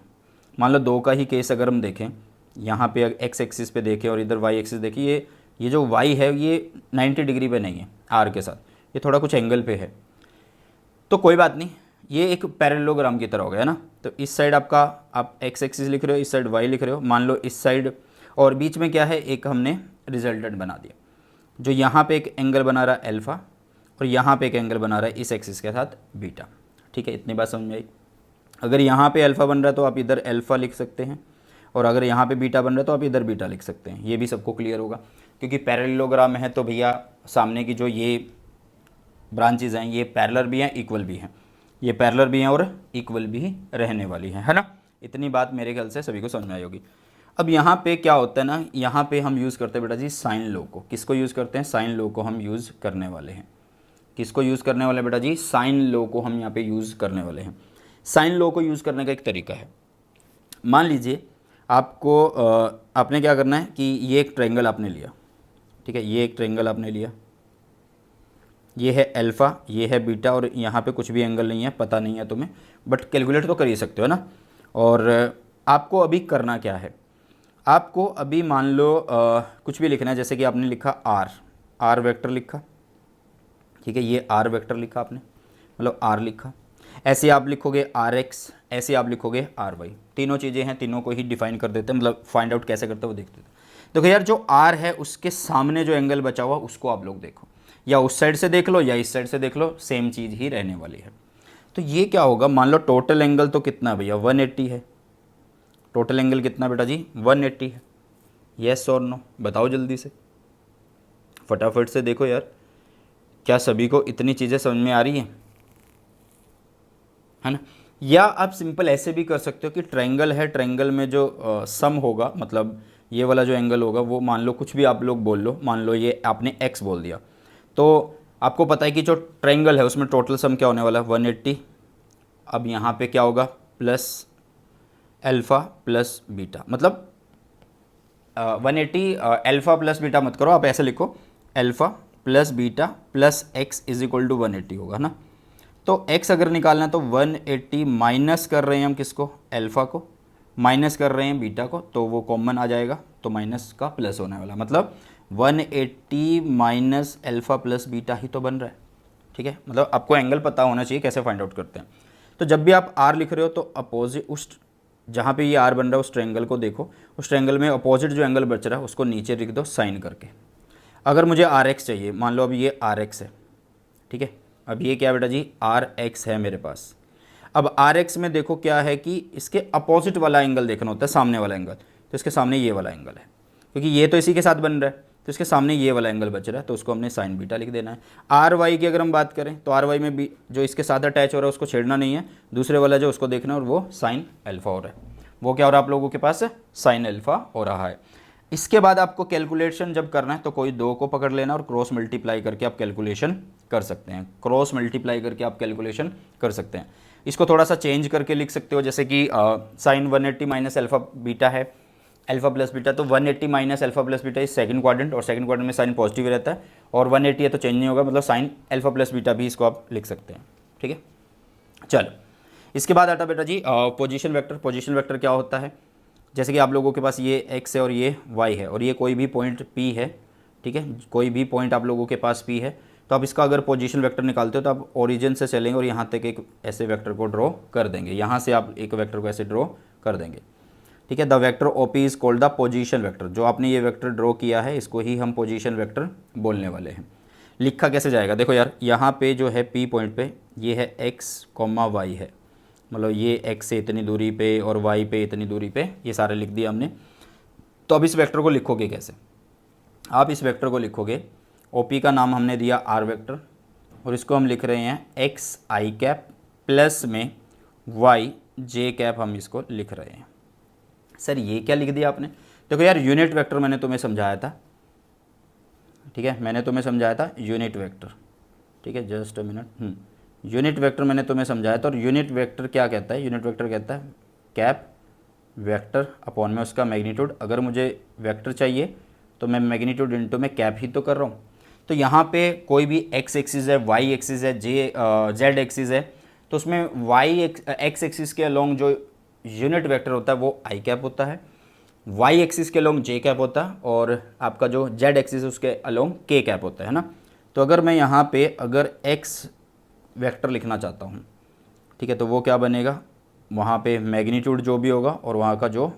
मान लो दो का ही केस अगर हम देखें, यहाँ पे एक्स एक्सिस पे देखें और इधर वाई एक्सिस देखिए, ये जो वाई है ये 90 डिग्री पे नहीं है आर के साथ, ये थोड़ा कुछ एंगल पे है, तो कोई बात नहीं, ये एक पैरेललोग्राम की तरह हो गया ना। तो इस साइड आपका आप एक्स एक्सिस लिख रहे हो, इस साइड वाई लिख रहे हो, मान लो इस साइड, और बीच में क्या है, एक हमने रिजल्टेंट बना दिया, जो यहाँ पे एक एंगल बना रहा है अल्फ़ा, और यहाँ पे एक एंगल बना रहा है इस एक्सिस के साथ बीटा, ठीक है। इतनी बात समझ में आई। अगर यहाँ पे अल्फ़ा बन रहा है तो आप इधर अल्फ़ा लिख सकते हैं, और अगर यहाँ पे बीटा बन रहा है तो आप इधर बीटा लिख सकते हैं। ये भी सबको क्लियर होगा, क्योंकि पैरेललोग्राम है तो भैया सामने की जो ये ब्रांचेज हैं ये पैरेलल भी हैं, इक्वल भी हैं, ये पैरेलल भी हैं और इक्वल भी रहने वाली हैं, है ना। इतनी बात मेरे ख्याल से सभी को समझ में आई होगी। अब यहाँ पे क्या होता है ना, यहाँ पे हम यूज़ करते हैं बेटा जी साइन लॉ को। किसको यूज़ करते हैं, साइन लॉ को हम यूज़ करने वाले हैं। किसको यूज़ करने वाले बेटा जी, साइन लॉ को हम यहाँ पे यूज़ करने वाले हैं। साइन लॉ को यूज़ करने का एक तरीका है, मान लीजिए आपको आपने क्या करना है कि ये एक ट्रायंगल आपने लिया, ठीक है, ये एक ट्रायंगल आपने लिया, ये है अल्फ़ा, ये है बीटा, और यहाँ पे कुछ भी एंगल नहीं है, पता नहीं है तुम्हें, बट कैलकुलेट तो कर ही सकते हो ना। और आपको अभी करना क्या है, आपको अभी मान लो कुछ भी लिखना है, जैसे कि आपने लिखा आर वेक्टर लिखा, ठीक है, ये आर वेक्टर लिखा आपने, मतलब आर लिखा, ऐसे आप लिखोगे आर एक्स, ऐसे आप लिखोगे आर वाई, तीनों चीज़ें हैं, तीनों को ही डिफाइन कर देते हैं, मतलब फाइंड आउट कैसे करते हैं वो देखते हैं। देखो यार, जो आर है उसके सामने जो एंगल बचा हुआ उसको आप लोग देखो, या उस साइड से देख लो या इस साइड से देख लो, सेम चीज़ ही रहने वाली है। तो ये क्या होगा, मान लो टोटल एंगल तो कितना भैया 180 है, टोटल एंगल कितना बेटा जी 180 है, येस और नो बताओ जल्दी से, फटाफट से देखो यार, क्या सभी को इतनी चीज़ें समझ में आ रही हैं, है ना। या आप सिंपल ऐसे भी कर सकते हो कि ट्रायंगल है, ट्रायंगल में जो सम होगा, मतलब ये वाला जो एंगल होगा वो मान लो कुछ भी आप लोग बोल लो, मान लो ये आपने x बोल दिया, तो आपको पता है कि जो ट्रायंगल है उसमें टोटल सम क्या होने वाला है 180। अब यहाँ पे क्या होगा प्लस अल्फ़ा प्लस बीटा, मतलब 180 अल्फ़ा प्लस बीटा मत करो, आप ऐसे लिखो alpha plus beta plus x is equal to 180 होगा ना। तो x अगर निकालना है तो 180 माइनस कर रहे हैं हम किसको, अल्फ़ा को, माइनस कर रहे हैं बीटा को, तो वो कॉमन आ जाएगा, तो माइनस का प्लस होने वाला, मतलब 180 माइनस अल्फ़ा प्लस बीटा ही तो बन रहा है, ठीक है। मतलब आपको एंगल पता होना चाहिए कैसे फाइंड आउट करते हैं। तो जब भी आप r लिख रहे हो तो अपोजिट, उस जहाँ पे ये r बन रहा है उस ट्रायंगल को देखो, उस ट्रायंगल में अपोजिट जो एंगल बच रहा है उसको नीचे लिख दो साइन करके। अगर मुझे rx चाहिए, मान लो अभी ये rx है, ठीक है, अब ये क्या बेटा जी rx है मेरे पास। अब rx में देखो क्या है कि इसके अपोजिट वाला एंगल देखना होता है, सामने वाला एंगल, तो इसके सामने ये वाला एंगल है, क्योंकि ये तो इसी के साथ बन रहा है, तो इसके सामने ये वाला एंगल बच रहा है, तो उसको हमने साइन बीटा लिख देना है। आर वाई की अगर हम बात करें तो आर वाई में भी जो इसके साथ अटैच हो रहा है उसको छेड़ना नहीं है, दूसरे वाला जो उसको देखना है, और वो साइन अल्फ़ा हो रहा है, वो क्या हो रहा है आप लोगों के पास साइन अल्फ़ा हो रहा है। इसके बाद आपको कैलकुलेशन जब करना है तो कोई दो को पकड़ लेना और क्रॉस मल्टीप्लाई करके आप कैलकुलेशन कर सकते हैं, क्रॉस मल्टीप्लाई करके आप कैलकुलेशन कर सकते हैं। इसको थोड़ा सा चेंज करके लिख सकते हो, जैसे कि साइन 180 माइनस अल्फ़ा बीटा है, अल्फ़ा प्लस बीटा, तो 180 minus alpha plus beta is second quadrant, और सेकंड क्वाड्रेंट में साइन पॉजिटिव रहता है, और 180 है तो चेंज नहीं होगा, मतलब साइन अल्फ़ा प्लस बीटा भी इसको आप लिख सकते हैं, ठीक है। चलो इसके बाद आता बेटा जी पोजीशन वेक्टर। पोजीशन वेक्टर क्या होता है, जैसे कि आप लोगों के पास ये x है और ये y है, और ये कोई भी पॉइंट p है, ठीक है, कोई भी पॉइंट आप लोगों के पास p है, तो आप इसका अगर पोजीशन वेक्टर निकालते हो तो आप ओरिजिन से चलेंगे और यहाँ तक एक ऐसे वेक्टर को ड्रॉ कर देंगे, यहाँ से आप एक वेक्टर को ऐसे ड्रॉ कर देंगे, ठीक है। The vector OP is called the position vector. जो आपने ये वेक्टर ड्रॉ किया है इसको ही हम पोजीशन वेक्टर बोलने वाले हैं। लिखा कैसे जाएगा, देखो यार, यहाँ पे जो है P पॉइंट पे ये है x, y है, मतलब ये x से इतनी दूरी पे और y पे इतनी दूरी पे, ये सारे लिख दिया हमने। तो अब इस वेक्टर को लिखोगे कैसे, आप इस वेक्टर को लिखोगे, OP का नाम हमने दिया r वेक्टर, और इसको हम लिख रहे हैं x i कैप प्लस में y j कैप, हम इसको लिख रहे हैं। सर ये क्या लिख दिया आपने, देखो यार यूनिट वेक्टर मैंने तुम्हें समझाया था, ठीक है, मैंने तुम्हें समझाया था यूनिट वेक्टर, ठीक है, just a minute, unit vector मैंने तुम्हें समझाया था। और यूनिट वेक्टर क्या कहता है, यूनिट वेक्टर कहता है कैप वेक्टर अपॉन में उसका मैग्नीट्यूड। अगर मुझे वेक्टर चाहिए तो मैं मैग्नीट्यूड इनटू में कैप ही तो कर रहा हूँ। तो यहाँ पे कोई भी एक्स एक्सिस है, वाई एक्सिस है, जेड एक्सिस है, तो उसमें एक्स एक्सिस के अलोंग जो यूनिट वेक्टर होता है वो आई कैप होता है, वाई एक्सिस के अलोंग जे कैप होता है, और आपका जो जेड एक्सिस है उसके अलोंग के कैप होता है ना। तो अगर मैं यहाँ पे अगर एक्स वेक्टर लिखना चाहता हूँ, ठीक है, तो वो क्या बनेगा, वहाँ पे मैग्नीट्यूड जो भी होगा और वहाँ का जो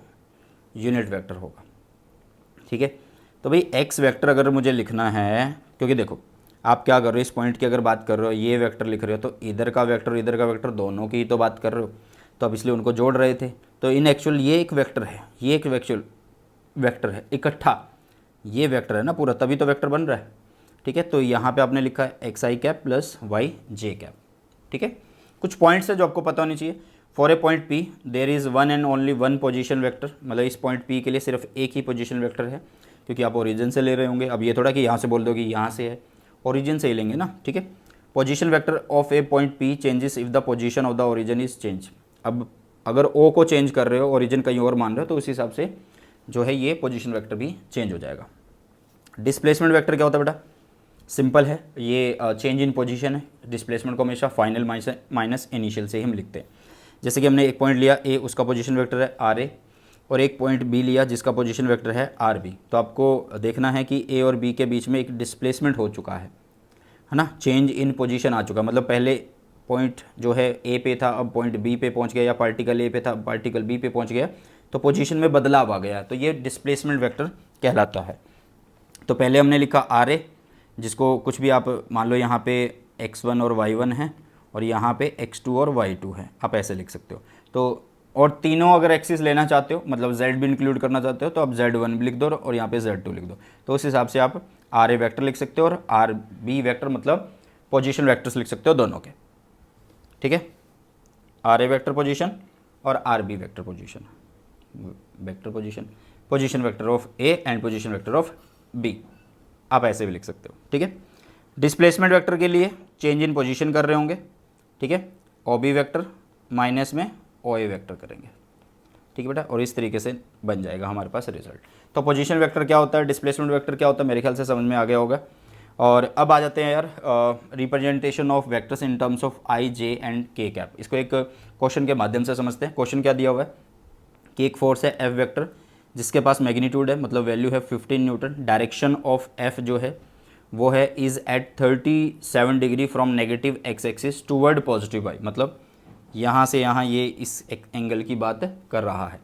यूनिट वेक्टर होगा, ठीक है। तो भाई एक्स वेक्टर अगर मुझे लिखना है, क्योंकि देखो आप क्या कर रहे हो, इस पॉइंट की अगर बात कर रहे हो, ये वेक्टर लिख रहे हो, तो इधर का वेक्टर इधर का वेक्टर दोनों की ही तो बात कर रहे हो, तो अब इसलिए उनको जोड़ रहे थे। तो इन एक्चुअल ये एक वेक्टर है, ये एक एक्चुअल वेक्टर है, इकट्ठा ये वेक्टर है ना पूरा, तभी तो वेक्टर बन रहा है, ठीक है। तो यहाँ पे आपने लिखा है एक्स आई कैप प्लस वाई जे कैप, ठीक है। कुछ पॉइंट्स है जो आपको पता होनी चाहिए। For a point P there is one and only one position vector, मतलब इस पॉइंट पी के लिए सिर्फ एक ही पोजीशन वेक्टर है, क्योंकि आप ओरिजिन से ले रहे होंगे। अब ये थोड़ा कि यहाँ से बोल दो कि यहाँ से है, ओरिजिन से ही लेंगे ना, ठीक है। Position vector of A point P changes if the position of the origin is change. अब अगर ओ को चेंज कर रहे हो, ओरिजिन कहीं और मान रहे हो, तो उस हिसाब से जो है ये पोजीशन वेक्टर भी चेंज हो जाएगा। डिस्प्लेसमेंट वेक्टर क्या होता है बेटा? सिंपल है, ये चेंज इन पोजीशन है। डिस्प्लेसमेंट को हमेशा फाइनल माइनस इनिशियल से ही हम लिखते हैं। जैसे कि हमने एक पॉइंट लिया ए, उसका पोजीशन वेक्टर है आर ए, और एक पॉइंट बी लिया जिसका पोजीशन वेक्टर है आर बी। तो आपको देखना है कि ए और बी के बीच में एक डिस्प्लेसमेंट हो चुका है ना, चेंज इन पोजीशन आ चुका, मतलब पहले पॉइंट जो है ए पे था, अब पॉइंट बी पे पहुंच गया, या पार्टिकल ए पे था, पार्टिकल बी पे पहुंच गया, तो पोजीशन में बदलाव आ गया, तो ये डिस्प्लेसमेंट वेक्टर कहलाता है। तो पहले हमने लिखा आर ए, जिसको कुछ भी आप मान लो, यहाँ पे x1 और y1 है, और यहाँ पे x2 और y2 है, आप ऐसे लिख सकते हो। तो और तीनों अगर एक्सिस लेना चाहते हो, मतलब z भी इंक्लूड करना चाहते हो, तो आप z1 भी लिख दो और यहाँ पे z2 लिख दो। तो उस हिसाब से आप आर ए वैक्टर लिख सकते हो, और आर बी वैक्टर मतलब पोजीशन वैक्टर्स लिख सकते हो दोनों के, ठीक है। आर ए वैक्टर पोजीशन और R B vector position, vector position, position vector of A and position vector of B, आप ऐसे भी लिख सकते हो, ठीक है। डिस्प्लेसमेंट वेक्टर के लिए चेंज इन पोजीशन कर रहे होंगे, ठीक है, ओ बी वैक्टर माइनस में ओ ए वैक्टर करेंगे, ठीक है बेटा, और इस तरीके से बन जाएगा हमारे पास रिजल्ट। तो पोजीशन वेक्टर क्या होता है, डिस्प्लेसमेंट वेक्टर क्या होता है, मेरे ख्याल से समझ में आ गया होगा। और अब आ जाते हैं यार representation of vectors in terms of I J and के कैप। इसको एक क्वेश्चन के माध्यम से समझते हैं। क्वेश्चन क्या दिया हुआ है कि एक फोर्स है एफ वेक्टर, जिसके पास मैग्नीट्यूड है, मतलब वैल्यू है 15 न्यूटन, डायरेक्शन ऑफ एफ जो है वो है is at 37 degree from negative X axis toward positive Y, मतलब यहाँ से यहाँ ये इस एंगल की बात कर रहा है,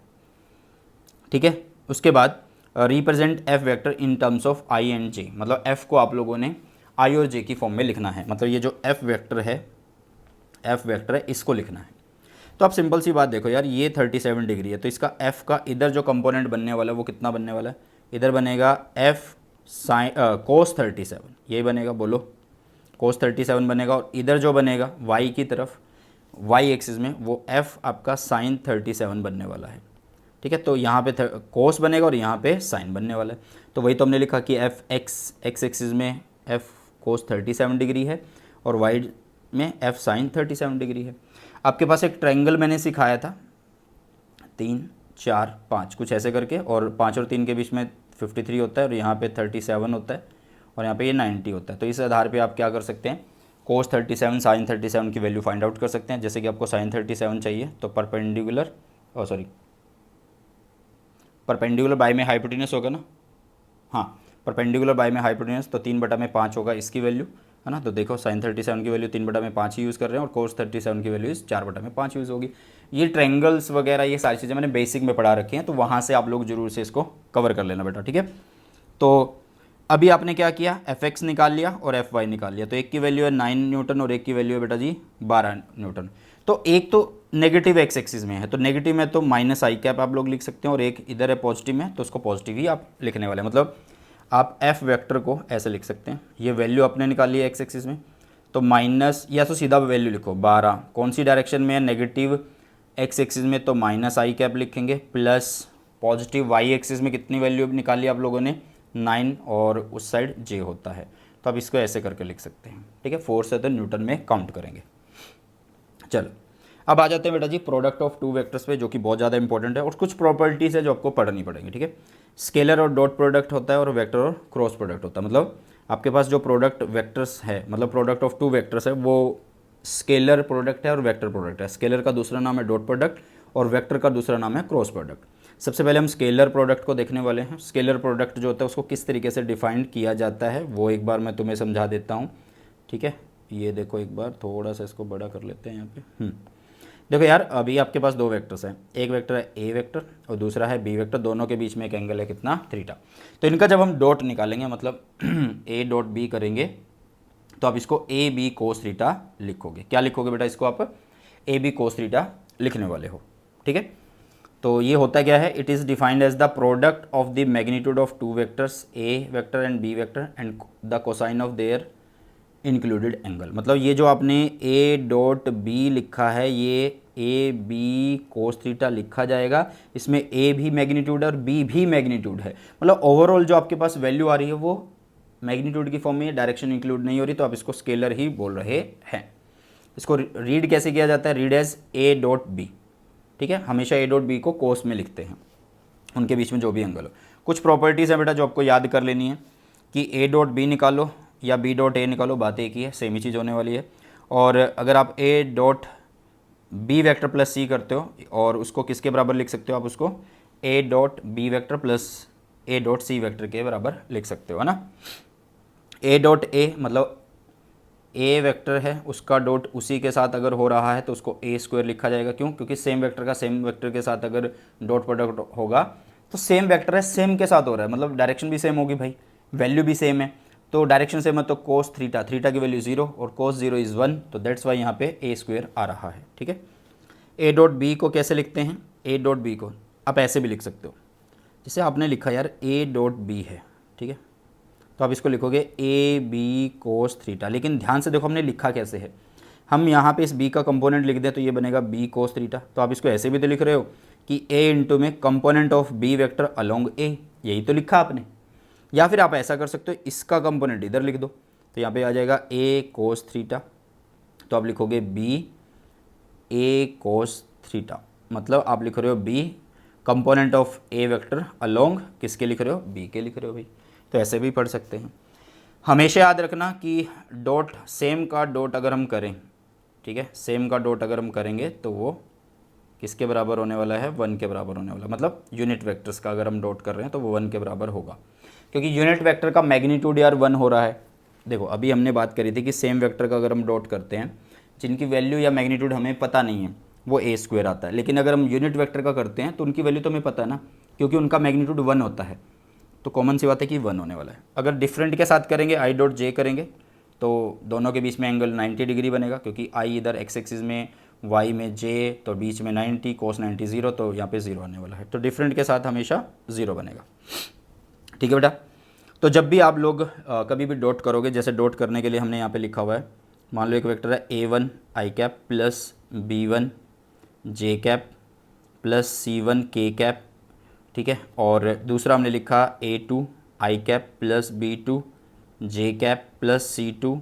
ठीक है। उसके बाद represent F vector in terms of I and J, मतलब एफ को आप लोगों ने आई और जे की फॉर्म में लिखना है, मतलब ये जो एफ वेक्टर है इसको लिखना है। तो आप सिंपल सी बात देखो यार, ये 37 डिग्री है, तो इसका एफ का इधर जो कंपोनेंट बनने वाला है वो कितना बनने वाला है, इधर बनेगा एफ साइन कोस 37, ये बनेगा, बोलो कोस 37 बनेगा, और इधर जो बनेगा वाई की तरफ, वाई एक्सिस में, वो एफ आपका साइन 37 बनने वाला है, ठीक है। तो यहाँ पे कोस बनेगा और यहाँ पे साइन बनने वाला है। तो वही तो हमने लिखा कि एफ एक्स एक्सिस में एफ कोस 37 डिग्री है, और वाई में एफ साइन 37 डिग्री है। आपके पास एक ट्रायंगल मैंने सिखाया था 3 4 5 कुछ ऐसे करके, और 5 और 3 के बीच में 53 होता है, और यहाँ पे 37 होता है, और यहाँ पे ये 90 होता है। तो इस आधार पे आप क्या कर सकते हैं, कोस 37 साइन 37 की वैल्यू फाइंड आउट कर सकते हैं। जैसे कि आपको साइन 37 चाहिए, तो परपेंडिकुलर परपेंडिकुलर बाय में हाइपोटेन्यूस होगा ना, हाँ, परपेंडिकुलर बाय में हाइपोटेन्यूस, तो 3/5 होगा इसकी वैल्यू, है ना। तो देखो साइन 37 की वैल्यू 3/5 ही यूज़ कर रहे हैं, और कोस 37 की वैल्यू 4/5 यूज़ होगी। ये ट्रायंगल्स वगैरह ये सारी चीज़ें मैंने बेसिक में पढ़ा रखी हैं, तो वहाँ से आप लोग जरूर से इसको कवर कर लेना बेटा, ठीक है। तो अभी आपने क्या किया, एफ एक्स निकाल लिया और एफ वाई निकाल लिया। तो एक की वैल्यू है 9 न्यूटन और एक की वैल्यू है बेटा जी 12 न्यूटन। तो एक तो नेगेटिव एक्स एक्सिस में है, तो नेगेटिव में तो माइनस आई कैप आप लोग लिख सकते हैं, और एक इधर है पॉजिटिव में, तो उसको पॉजिटिव ही आप लिखने वाले हैं। मतलब आप एफ वेक्टर को ऐसे लिख सकते हैं, ये वैल्यू आपने निकाल ली है एक्स एक्सिस में, तो माइनस, या तो सीधा वैल्यू लिखो 12, कौन सी डायरेक्शन में है, नेगेटिव एक्स एक्सिस में, तो माइनस आई कैप लिखेंगे, प्लस पॉजिटिव वाई एक्सिस में कितनी वैल्यू निकाली आप लोगों ने 9, और उस साइड जे होता है, तो अब इसको ऐसे करके लिख सकते हैं, ठीक है। फोर्स है तो न्यूटन में काउंट करेंगे। चलो अब आ जाते हैं बेटा जी प्रोडक्ट ऑफ टू वेक्टर्स पे, जो कि बहुत ज़्यादा इंपॉर्टेंट है, और कुछ प्रॉपर्टीज़ है जो आपको पढ़नी पड़ेंगी, ठीक है। स्केलर और डॉट प्रोडक्ट होता है, और वेक्टर और क्रॉस प्रोडक्ट होता है। मतलब आपके पास जो प्रोडक्ट वेक्टर्स है, मतलब प्रोडक्ट ऑफ टू वेक्टर्स है, वो स्केलर प्रोडक्ट है और वेक्टर प्रोडक्ट है। स्केलर का दूसरा नाम है डॉट प्रोडक्ट, और वेक्टर का दूसरा नाम है क्रॉस प्रोडक्ट। सबसे पहले हम स्केलर प्रोडक्ट को देखने वाले हैं। स्केलर प्रोडक्ट जो होता है उसको किस तरीके से डिफाइन किया जाता है वो एक बार मैं तुम्हें समझा देता हूँ, ठीक है। ये देखो एक बार थोड़ा सा इसको बड़ा कर लेते हैं यहाँ पे। देखो यार, अभी आपके पास दो वेक्टर्स हैं, एक वेक्टर है ए वेक्टर और दूसरा है बी वेक्टर, दोनों के बीच में एक एंगल है कितना, थीटा। तो इनका जब हम डॉट निकालेंगे, मतलब ए डॉट बी करेंगे, तो आप इसको ए बी कोस थीटा लिखोगे। क्या लिखोगे बेटा, इसको आप ए बी कोस थीटा लिखने वाले हो, ठीक है। तो ये होता क्या है, it is defined as the product of the magnitude of two vectors A vector and B vector and the cosine of their included angle. मतलब ये जो आपने ए डॉट बी लिखा है, ये ए बी कोस थीटा लिखा जाएगा। इसमें ए भी मैग्नीट्यूड है और बी भी मैग्नीट्यूड है, मतलब ओवरऑल जो आपके पास वैल्यू आ रही है वो मैग्नीट्यूड की फॉर्म में, डायरेक्शन इंक्लूड नहीं हो रही, तो आप इसको स्केलर ही बोल रहे हैं। इसको रीड कैसे किया जाता है, read as A dot B, ठीक है, हमेशा ए डॉट बी को कोस में लिखते हैं, उनके बीच में जो भी एंगल हो। कुछ प्रॉपर्टीज़ है बेटा जो आपको याद कर लेनी है कि ए डॉट बी निकालो या बी डॉट ए निकालो, बात एक ही है, सेम ही चीज़ होने वाली है। और अगर आप a dot B vector plus c करते हो और उसको किसके बराबर लिख सकते हो, आप उसको A dot B vector plus A dot C vector के बराबर लिख सकते हो, है ना। ए डॉट ए मतलब ए वेक्टर है, उसका डॉट उसी के साथ अगर हो रहा है तो उसको ए स्क्वायर लिखा जाएगा। क्यों? क्योंकि सेम वेक्टर का सेम वेक्टर के साथ अगर डॉट प्रोडक्ट होगा तो सेम वेक्टर है, सेम के साथ हो रहा है, मतलब डायरेक्शन भी सेम होगी भाई, वैल्यू भी सेम है, तो डायरेक्शन सेम है तो कोस थीटा, थीटा की वैल्यू 0 और कोस 0 इज़ 1, तो दैट्स वाई यहाँ पे ए स्क्वायर आ रहा है। ठीक है, ए डॉट बी को कैसे लिखते हैं, ए डॉट बी को आप ऐसे भी लिख सकते हो, जैसे आपने लिखा यार ए डॉट बी है, ठीक है, तो आप इसको लिखोगे ए बी कोस थीटा। लेकिन ध्यान से देखो हमने लिखा कैसे है, हम यहाँ पे इस बी का कंपोनेंट लिख दें तो ये बनेगा बी कोस थीटा, तो आप इसको ऐसे भी तो लिख रहे हो कि ए इंटू में component of b vector along a, यही तो लिखा आपने। या फिर आप ऐसा कर सकते हो, इसका कंपोनेंट इधर लिख दो, तो यहाँ पे आ जाएगा ए कोस थीटा, तो आप लिखोगे बी ए कोस थीटा, मतलब आप लिख रहे हो B component of A vector along किसके लिख रहे हो, बी के लिख रहे हो भाई, तो ऐसे भी पढ़ सकते हैं। हमेशा याद रखना कि डॉट सेम का डॉट अगर हम करें, ठीक है, सेम का डॉट अगर हम करेंगे तो वो किसके बराबर होने वाला है, 1 के बराबर होने वाला, मतलब यूनिट वेक्टर्स का अगर हम डॉट कर रहे हैं तो वो 1 के बराबर होगा, क्योंकि यूनिट वेक्टर का मैग्नीट्यूड यार 1 हो रहा है। देखो अभी हमने बात करी थी कि सेम वेक्टर का अगर हम डॉट करते हैं जिनकी वैल्यू या मैग्नीट्यूड हमें पता नहीं है वो ए स्क्वायर आता है, लेकिन अगर हम यूनिट वेक्टर का करते हैं तो उनकी वैल्यू तो हमें पता है ना, क्योंकि उनका मैग्नीट्यूड 1 होता है, तो कॉमन सी बात है कि 1 होने वाला है। अगर डिफरेंट के साथ करेंगे आई डॉट जे करेंगे तो दोनों के बीच में एंगल 90 डिग्री बनेगा, क्योंकि आई इधर एक्स एक्सिस में, वाई में जे, तो बीच में 90, कोस 90 0, तो यहाँ पे 0 आने वाला है, तो डिफरेंट के साथ हमेशा 0 बनेगा। ठीक है बेटा, तो जब भी आप लोग कभी भी डॉट करोगे, जैसे डॉट करने के लिए हमने यहाँ पे लिखा हुआ है, मान लो एक वेक्टर है a1 आई कैप प्लस b1 जे कैप प्लस c1 के कैप, ठीक है, और दूसरा हमने लिखा a2 आई कैप प्लस b2 जे कैप प्लस c2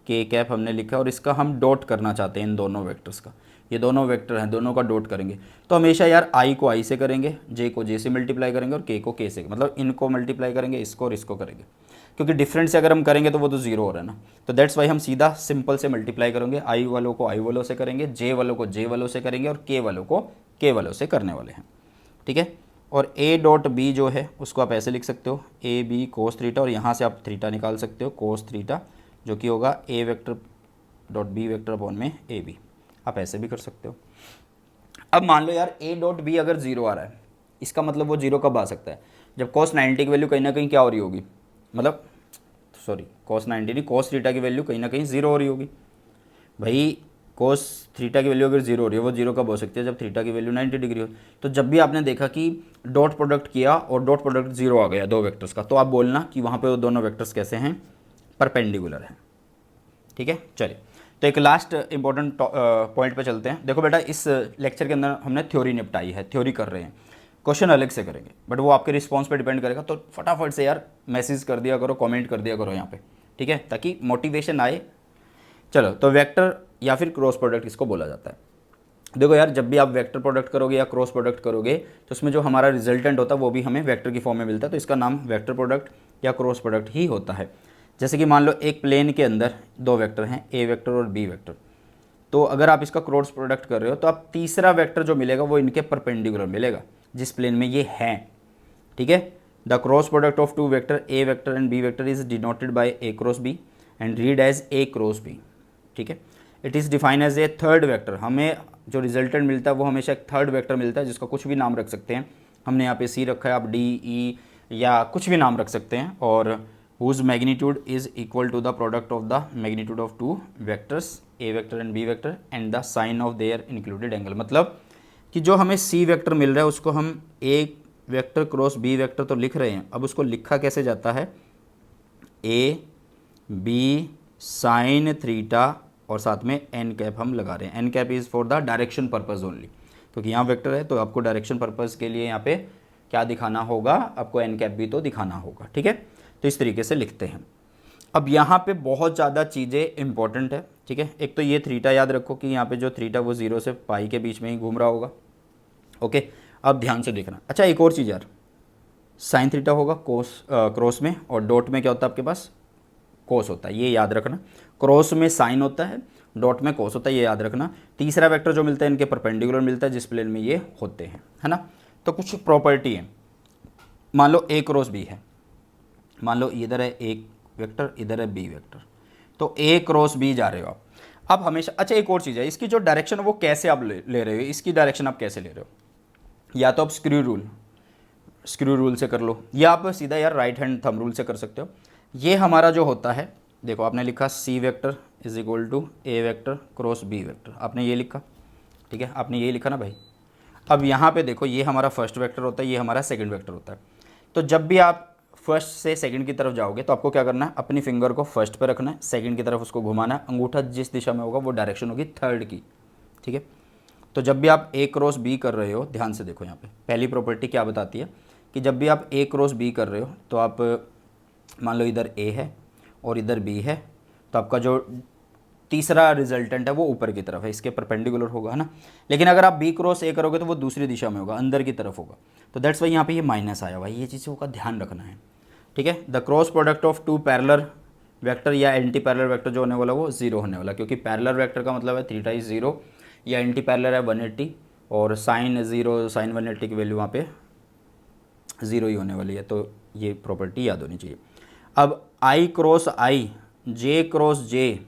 के कैप हमने लिखा, और इसका हम डॉट करना चाहते हैं इन दोनों वेक्टर्स का, ये दोनों वेक्टर हैं, दोनों का डॉट करेंगे तो हमेशा यार आई को आई से करेंगे, जे को जे से मल्टीप्लाई करेंगे और के को के से, मतलब इनको मल्टीप्लाई करेंगे, इसको और इसको करेंगे, क्योंकि डिफरेंट से अगर हम करेंगे तो वो तो 0 हो रहा है ना, तो दैट्स वाई हम सीधा सिंपल से मल्टीप्लाई करेंगे, आई वालों को आई वालों से करेंगे, जे वालों को जे वालों से करेंगे और के वालों को के वालों से करने वाले हैं। ठीक है, और ए डॉट बी जो है उसको आप ऐसे लिख सकते हो ए बी कोस थीटा, और यहाँ से आप थीटा निकाल सकते हो कोस थीटा, जो कि होगा a vector dot B vector upon में ए बी, आप ऐसे भी कर सकते हो। अब मान लो यार ए डॉट बी अगर 0 आ रहा है, इसका मतलब वो 0 कब आ सकता है, जब cos 90 की वैल्यू कहीं ना कहीं क्या हो रही होगी, मतलब सॉरी cos 90 नहीं, cos थीटा की वैल्यू कहीं ना कहीं 0 हो रही होगी भाई। cos थीटा की वैल्यू अगर 0 हो रही है, वो 0 कब हो सकती है, जब थीटा की वैल्यू 90 डिग्री हो। तो जब भी आपने देखा कि डॉट प्रोडक्ट किया और डॉट प्रोडक्ट 0 आ गया दो वेक्टर्स का, तो आप बोलना कि वहाँ पे वो दोनों वेक्टर्स कैसे हैं, परपेंडिकुलर हैं। ठीक है, चलिए तो एक लास्ट इंपॉर्टेंट पॉइंट पे चलते हैं। देखो बेटा इस लेक्चर के अंदर हमने थ्योरी निपटाई है, थ्योरी कर रहे हैं, क्वेश्चन अलग से करेंगे, बट वो आपके रिस्पॉन्स पे डिपेंड करेगा, तो फटाफट से यार मैसेज कर दिया करो, कमेंट कर दिया करो यहाँ पे, ठीक है, ताकि मोटिवेशन आए। चलो तो वेक्टर या फिर क्रॉस प्रोडक्ट इसको बोला जाता है। देखो यार जब भी आप वेक्टर प्रोडक्ट करोगे या क्रॉस प्रोडक्ट करोगे तो उसमें जो हमारा रिजल्टेंट होता है वो भी हमें वेक्टर की फॉर्म में मिलता है, तो इसका नाम वेक्टर प्रोडक्ट या क्रॉस प्रोडक्ट ही होता है। जैसे कि मान लो एक प्लेन के अंदर दो वेक्टर हैं, ए वेक्टर और बी वेक्टर, तो अगर आप इसका क्रॉस प्रोडक्ट कर रहे हो तो आप तीसरा वेक्टर जो मिलेगा वो इनके परपेंडिकुलर मिलेगा जिस प्लेन में ये हैं। ठीक है, the cross product of two vector A vector and B vector is denoted by A cross B and read as A cross B. ठीक है, it is define as a third vector, हमें जो रिजल्टेंट मिलता है वो हमेशा एक थर्ड वेक्टर मिलता है जिसका कुछ भी नाम रख सकते हैं, हमने यहाँ पे सी रखा है, आप डी ई या कुछ भी नाम रख सकते हैं, और whose magnitude is equal to the product of the magnitude of two vectors a vector and b vector and the sine of their included angle। मतलब कि जो हमें c वेक्टर मिल रहा है उसको हम a vector cross b vector तो लिख रहे हैं, अब उसको लिखा कैसे जाता है, a b साइन थीटा और साथ में एन कैप हम लगा रहे हैं, N cap is for the direction purpose only, क्योंकि यहाँ वेक्टर है तो आपको डायरेक्शन पर्पज़ के लिए यहाँ पे क्या दिखाना होगा, आपको एन कैप भी तो दिखाना होगा। ठीक है, तो इस तरीके से लिखते हैं। अब यहाँ पे बहुत ज़्यादा चीज़ें इंपॉर्टेंट है। ठीक है, एक तो ये थीटा याद रखो कि यहाँ पे जो थीटा वो 0 से पाई के बीच में ही घूम रहा होगा। ओके, अब ध्यान से देखना। अच्छा एक और चीज़ यार, साइन थीटा होगा क्रॉस में, और डॉट में क्या होता है आपके पास, कोस होता है, ये याद रखना। क्रॉस में साइन होता है, डॉट में कोस होता है, ये याद रखना। तीसरा वेक्टर जो मिलता है इनके परपेंडिकुलर मिलता है जिस प्लेन में ये होते हैं, है ना। तो कुछ प्रॉपर्टी है, मान लो ए क्रॉस बी है, मान लो इधर है एक वेक्टर, इधर है बी वेक्टर, तो ए क्रॉस बी जा रहे हो आप। अब हमेशा, अच्छा एक और चीज़ है, इसकी जो डायरेक्शन है वो कैसे आप ले रहे हो, इसकी डायरेक्शन आप कैसे ले रहे हो, या तो आप स्क्रू रूल से कर लो, या आप सीधा यार राइट हैंड थंब रूल से कर सकते हो। ये हमारा जो होता है, देखो आपने लिखा c vector is equal to A vector cross b vector, आपने ये लिखा, ठीक है, आपने ये लिखा ना भाई। अब यहाँ पे देखो ये हमारा फर्स्ट वेक्टर होता है, ये हमारा सेकंड वेक्टर होता है। तो जब भी आप फर्स्ट से सेकंड की तरफ जाओगे तो आपको क्या करना है, अपनी फिंगर को फर्स्ट पे रखना है, सेकंड की तरफ उसको घुमाना है, अंगूठा जिस दिशा में होगा वो डायरेक्शन होगी थर्ड की, ठीक है। तो जब भी आप ए क्रॉस बी कर रहे हो, ध्यान से देखो यहाँ पे पहली प्रॉपर्टी क्या बताती है कि जब भी आप ए क्रॉस बी कर रहे हो तो आप मान लो इधर ए है और इधर बी है, तो आपका जो तीसरा रिजल्टेंट है वो ऊपर की तरफ है, इसके परपेंडिकुलर होगा, है ना। लेकिन अगर आप बी क्रॉस ए करोगे तो वो दूसरी दिशा में होगा, अंदर की तरफ होगा, तो दैट्स वाई यहाँ पे ये माइनस आया हुआ है, ये चीज़ों का ध्यान रखना है, ठीक है। The cross product of two parallel vector या एंटी पैरेलल वेक्टर जो होने वाला वो जीरो होने वाला, क्योंकि पैरेलल वेक्टर का मतलब है थीटा इज जीरो, या एंटी पैरेलल है 180, और साइन जीरो, साइन 180 की वैल्यू वहाँ पे ज़ीरो ही होने वाली है, तो ये प्रॉपर्टी याद होनी चाहिए। अब आई क्रॉस आई, जे क्रॉस जे,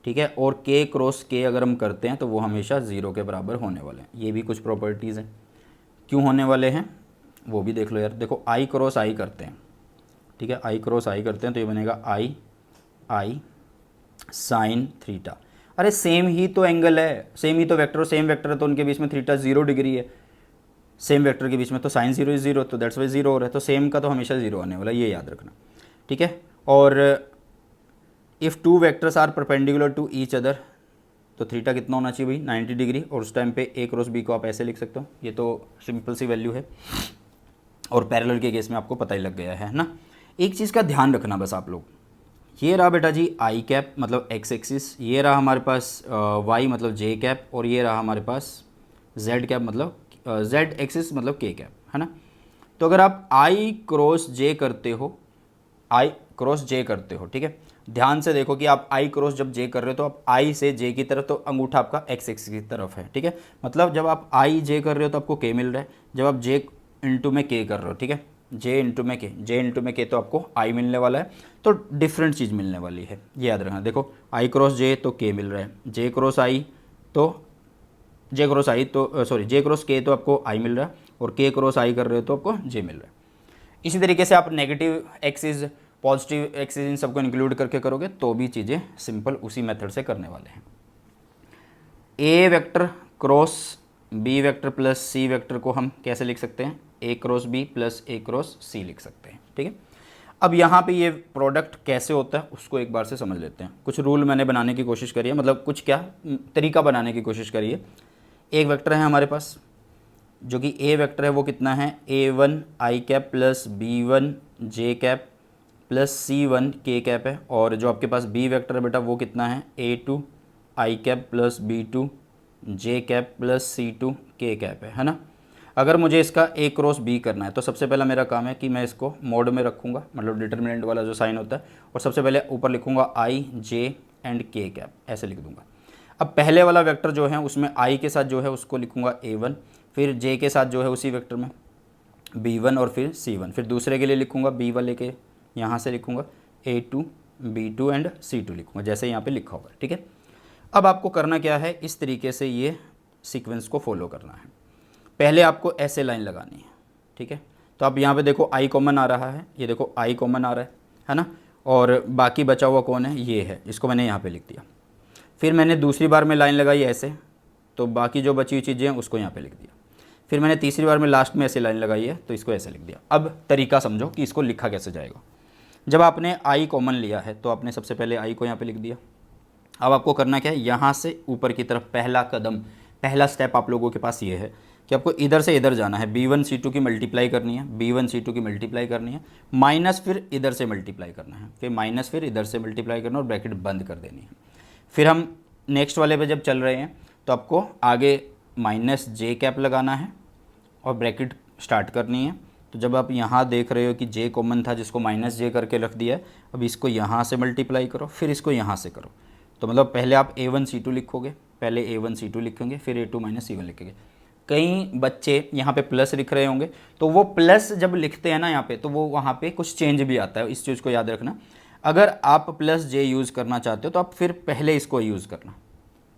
ठीक है, और के क्रॉस के अगर हम करते हैं तो वो हमेशा ज़ीरो के बराबर होने वाले हैं, ये भी कुछ प्रॉपर्टीज़ हैं। क्यों होने वाले हैं वो भी देख लो यार, देखो आई क्रॉस आई करते हैं, ठीक है, आई क्रॉस आई करते हैं तो ये बनेगा आई आई साइन थीटा। अरे सेम ही तो एंगल है, सेम ही तो वेक्टर, सेम वेक्टर है तो उनके बीच में थीटा 0 डिग्री है, सेम वेक्टर के बीच में तो साइन 0 इज 0, तो दैट्स वाई 0 हो रहा है, तो सेम का तो हमेशा 0 आने वाला, ये याद रखना, ठीक है। और if two vectors are perpendicular to each other, तो थीटा कितना होना चाहिए भाई 90 डिग्री, और उस टाइम पे ए क्रॉस बी को आप ऐसे लिख सकते हो, ये तो सिंपल सी वैल्यू है, और पैरेलल के केस में आपको पता ही लग गया है ना। एक चीज़ का ध्यान रखना बस आप लोग, ये रहा बेटा जी आई कैप मतलब एक्स एक्सिस, ये रहा हमारे पास वाई मतलब जे कैप, और ये रहा हमारे पास जेड कैप मतलब जेड एक्सिस मतलब के कैप, है ना। तो अगर आप आई क्रॉस जे करते हो, आई क्रॉस जे करते हो, ठीक है, ध्यान से देखो कि आप आई क्रॉस जब जे कर रहे हो तो आप आई से जे की तरफ, तो अंगूठा आपका एक्स एक्सिस की तरफ है, ठीक है। मतलब जब आप आई जे कर रहे हो तो आपको के मिल रहा है, जब आप जे इंटू में के कर रहे हो, ठीक है, जे इंटू में के तो आपको आई मिलने वाला है, तो डिफरेंट चीज़ मिलने वाली है, ये याद रखना। देखो आई क्रॉस जे तो के मिल रहा है, जे क्रॉस आई तो जे क्रॉस के तो आपको आई मिल रहा है, और के क्रॉस आई कर रहे हो तो आपको जे मिल रहा है। इसी तरीके से आप नेगेटिव एक्सिस पॉजिटिव एक्सिस इन सबको इंक्लूड करके करोगे तो भी चीज़ें सिंपल उसी मेथड से करने वाले हैं। ए vector cross b vector plus c vector को हम कैसे लिख सकते हैं, a cross b plus a cross c लिख सकते हैं, ठीक है। अब यहाँ पे ये प्रोडक्ट कैसे होता है उसको एक बार से समझ लेते हैं। कुछ रूल मैंने बनाने की कोशिश करी है, मतलब कुछ क्या तरीका बनाने की कोशिश करी है। एक वेक्टर है हमारे पास जो कि ए वेक्टर है, वो कितना है a1 आई कैप प्लस b1 जे कैप प्लस c1 के कैप है, और जो आपके पास बी वेक्टर है बेटा वो कितना है a2 आई कैप प्लस b2 जे कैप प्लस c2 के कैप है ना। अगर मुझे इसका ए क्रॉस बी करना है तो सबसे पहला मेरा काम है कि मैं इसको मोड में रखूँगा, मतलब डिटर्मिनेंट वाला जो साइन होता है, और सबसे पहले ऊपर लिखूँगा आई जे एंड के कैप, ऐसे लिख दूँगा। अब पहले वाला वेक्टर जो है उसमें आई के साथ जो है उसको लिखूँगा a1, फिर जे के साथ जो है उसी वेक्टर में b1 और फिर c1, फिर दूसरे के लिए लिखूँगा b वाले के यहाँ से लिखूँगा a2 b2 एंड c2 लिखूँगा, जैसे यहाँ पे लिखा होगा, ठीक है। अब आपको करना क्या है, इस तरीके से ये सीक्वेंस को फॉलो करना है। पहले आपको ऐसे लाइन लगानी है, ठीक है। तो आप यहाँ पे देखो आई कॉमन आ रहा है, ये देखो आई कॉमन आ रहा है ना, और बाकी बचा हुआ कौन है, ये है, इसको मैंने यहाँ पे लिख दिया। फिर मैंने दूसरी बार में लाइन लगाई ऐसे, तो बाकी जो बची हुई चीज़ें हैं उसको यहाँ पे लिख दिया। फिर मैंने तीसरी बार में लास्ट में ऐसे लाइन लगाई है तो इसको ऐसे लिख दिया। अब तरीका समझो कि इसको लिखा कैसे जाएगा। जब आपने आई कॉमन लिया है तो आपने सबसे पहले आई को यहाँ पे लिख दिया। अब आपको करना क्या है, यहाँ से ऊपर की तरफ पहला कदम, पहला स्टेप आप लोगों के पास ये है कि आपको इधर से इधर जाना है, b1 c2 की मल्टीप्लाई करनी है, b1 c2 की मल्टीप्लाई करनी है, माइनस फिर इधर से मल्टीप्लाई करना है, फिर माइनस फिर इधर से मल्टीप्लाई करना और ब्रैकेट बंद कर देनी है। फिर हम नेक्स्ट वाले पे जब चल रहे हैं तो आपको आगे माइनस जे कैप लगाना है और ब्रैकेट स्टार्ट करनी है। तो जब आप यहाँ देख रहे हो कि जे कॉमन था जिसको माइनस जे करके रख दिया है, अब इसको यहाँ से मल्टीप्लाई करो, फिर इसको यहाँ से करो। तो मतलब पहले आप A1C2 लिखोगे, पहले A1C2 लिखेंगे, फिर A2 माइनस C1 लिखेंगे। कई बच्चे यहाँ पे प्लस लिख रहे होंगे, तो वो प्लस जब लिखते हैं ना यहाँ पे, तो वो वहाँ पे कुछ चेंज भी आता है, इस चीज़ को याद रखना। अगर आप प्लस जे यूज़ करना चाहते हो तो आप फिर पहले इसको यूज़ करना,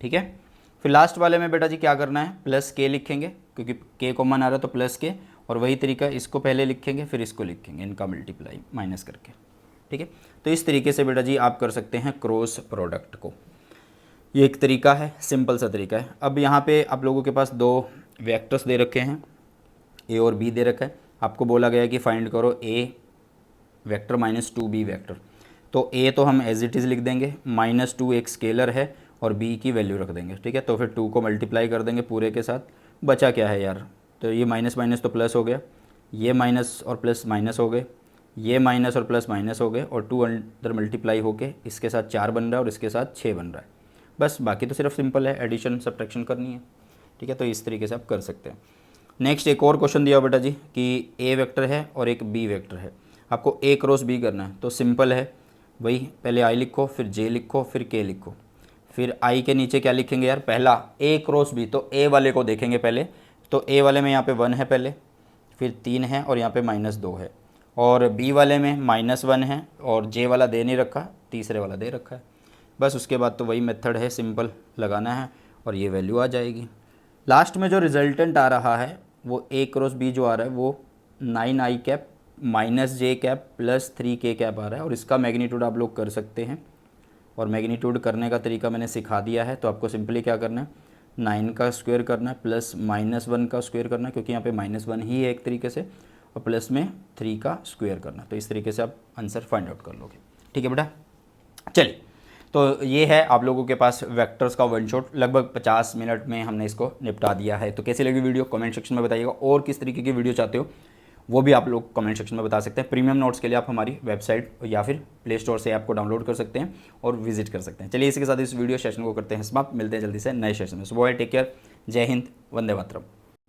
ठीक है। फिर लास्ट वाले में बेटा जी क्या करना है, प्लस के लिखेंगे क्योंकि के कॉमन आ रहा है तो प्लस के, और वही तरीका इसको पहले लिखेंगे फिर इसको लिखेंगे, इनका मल्टीप्लाई माइनस करके, ठीक है। तो इस तरीके से बेटा जी आप कर सकते हैं क्रॉस प्रोडक्ट को। ये एक तरीका है, सिंपल सा तरीका है। अब यहाँ पे आप लोगों के पास दो वेक्टर्स दे रखे हैं, ए और बी दे रखा है। आपको बोला गया है कि फाइंड करो ए वेक्टर माइनस 2b वेक्टर। तो ए तो हम एज इट इज़ लिख देंगे, -2 एक स्केलर है और b की वैल्यू रख देंगे, ठीक है। तो फिर 2 को मल्टीप्लाई कर देंगे पूरे के साथ, बचा क्या है यार, तो ये माइनस माइनस तो प्लस हो गया, ये माइनस और प्लस माइनस हो गए, ये माइनस और प्लस माइनस हो गए, और 2 अंदर मल्टीप्लाई होके इसके साथ 4 बन रहा है और इसके साथ 6 बन रहा है। बस बाकी तो सिर्फ सिंपल है, एडिशन सब्ट्रैक्शन करनी है, ठीक है। तो इस तरीके से आप कर सकते हैं। नेक्स्ट एक और क्वेश्चन दिया बेटा जी कि ए वेक्टर है और एक बी वेक्टर है, आपको ए क्रॉस बी करना है। तो सिंपल है, वही पहले आई लिखो, फिर जे लिखो, फिर के लिखो, फिर आई के नीचे क्या लिखेंगे यार, पहला ए क्रॉस बी, तो ए वाले को देखेंगे पहले। तो ए वाले में यहाँ पे 1 है पहले, फिर 3 है और यहाँ पे -2 है, और बी वाले में -1 है और जे वाला दे नहीं रखा, तीसरे वाला दे रखा है। बस उसके बाद तो वही मेथड है, सिंपल लगाना है और ये वैल्यू आ जाएगी। लास्ट में जो रिजल्टेंट आ रहा है वो ए क्रॉस बी जो आ रहा है वो 9i cap -j cap plus 3k cap आ रहा है, और इसका मैग्नीट्यूड आप लोग कर सकते हैं। और मैग्नीट्यूड करने का तरीका मैंने सिखा दिया है। तो आपको सिंपली क्या करना है, 9 का स्क्वायर करना है प्लस -1 का स्क्वायर करना है, क्योंकि यहाँ पे -1 ही है एक तरीके से, और प्लस में 3 का स्क्वायर करना। तो इस तरीके से आप आंसर फाइंड आउट कर लोगे, ठीक है बेटा। चलिए, तो ये है आप लोगों के पास वेक्टर्स का वन शॉट, लगभग 50 मिनट में हमने इसको निपटा दिया है। तो कैसी लगी वीडियो कमेंट सेक्शन में बताइएगा, और किस तरीके की वीडियो चाहते हो वो भी आप लोग कमेंट सेक्शन में बता सकते हैं। प्रीमियम नोट्स के लिए आप हमारी वेबसाइट या फिर प्ले स्टोर से ऐप को डाउनलोड कर सकते हैं और विजिट कर सकते हैं। चलिए इसी के साथ इस वीडियो सेशन को करते हैं समाप्त, मिलते हैं जल्दी से नए सेशन में। सुबह टेक केयर, जय हिंद, वंदे मातरम।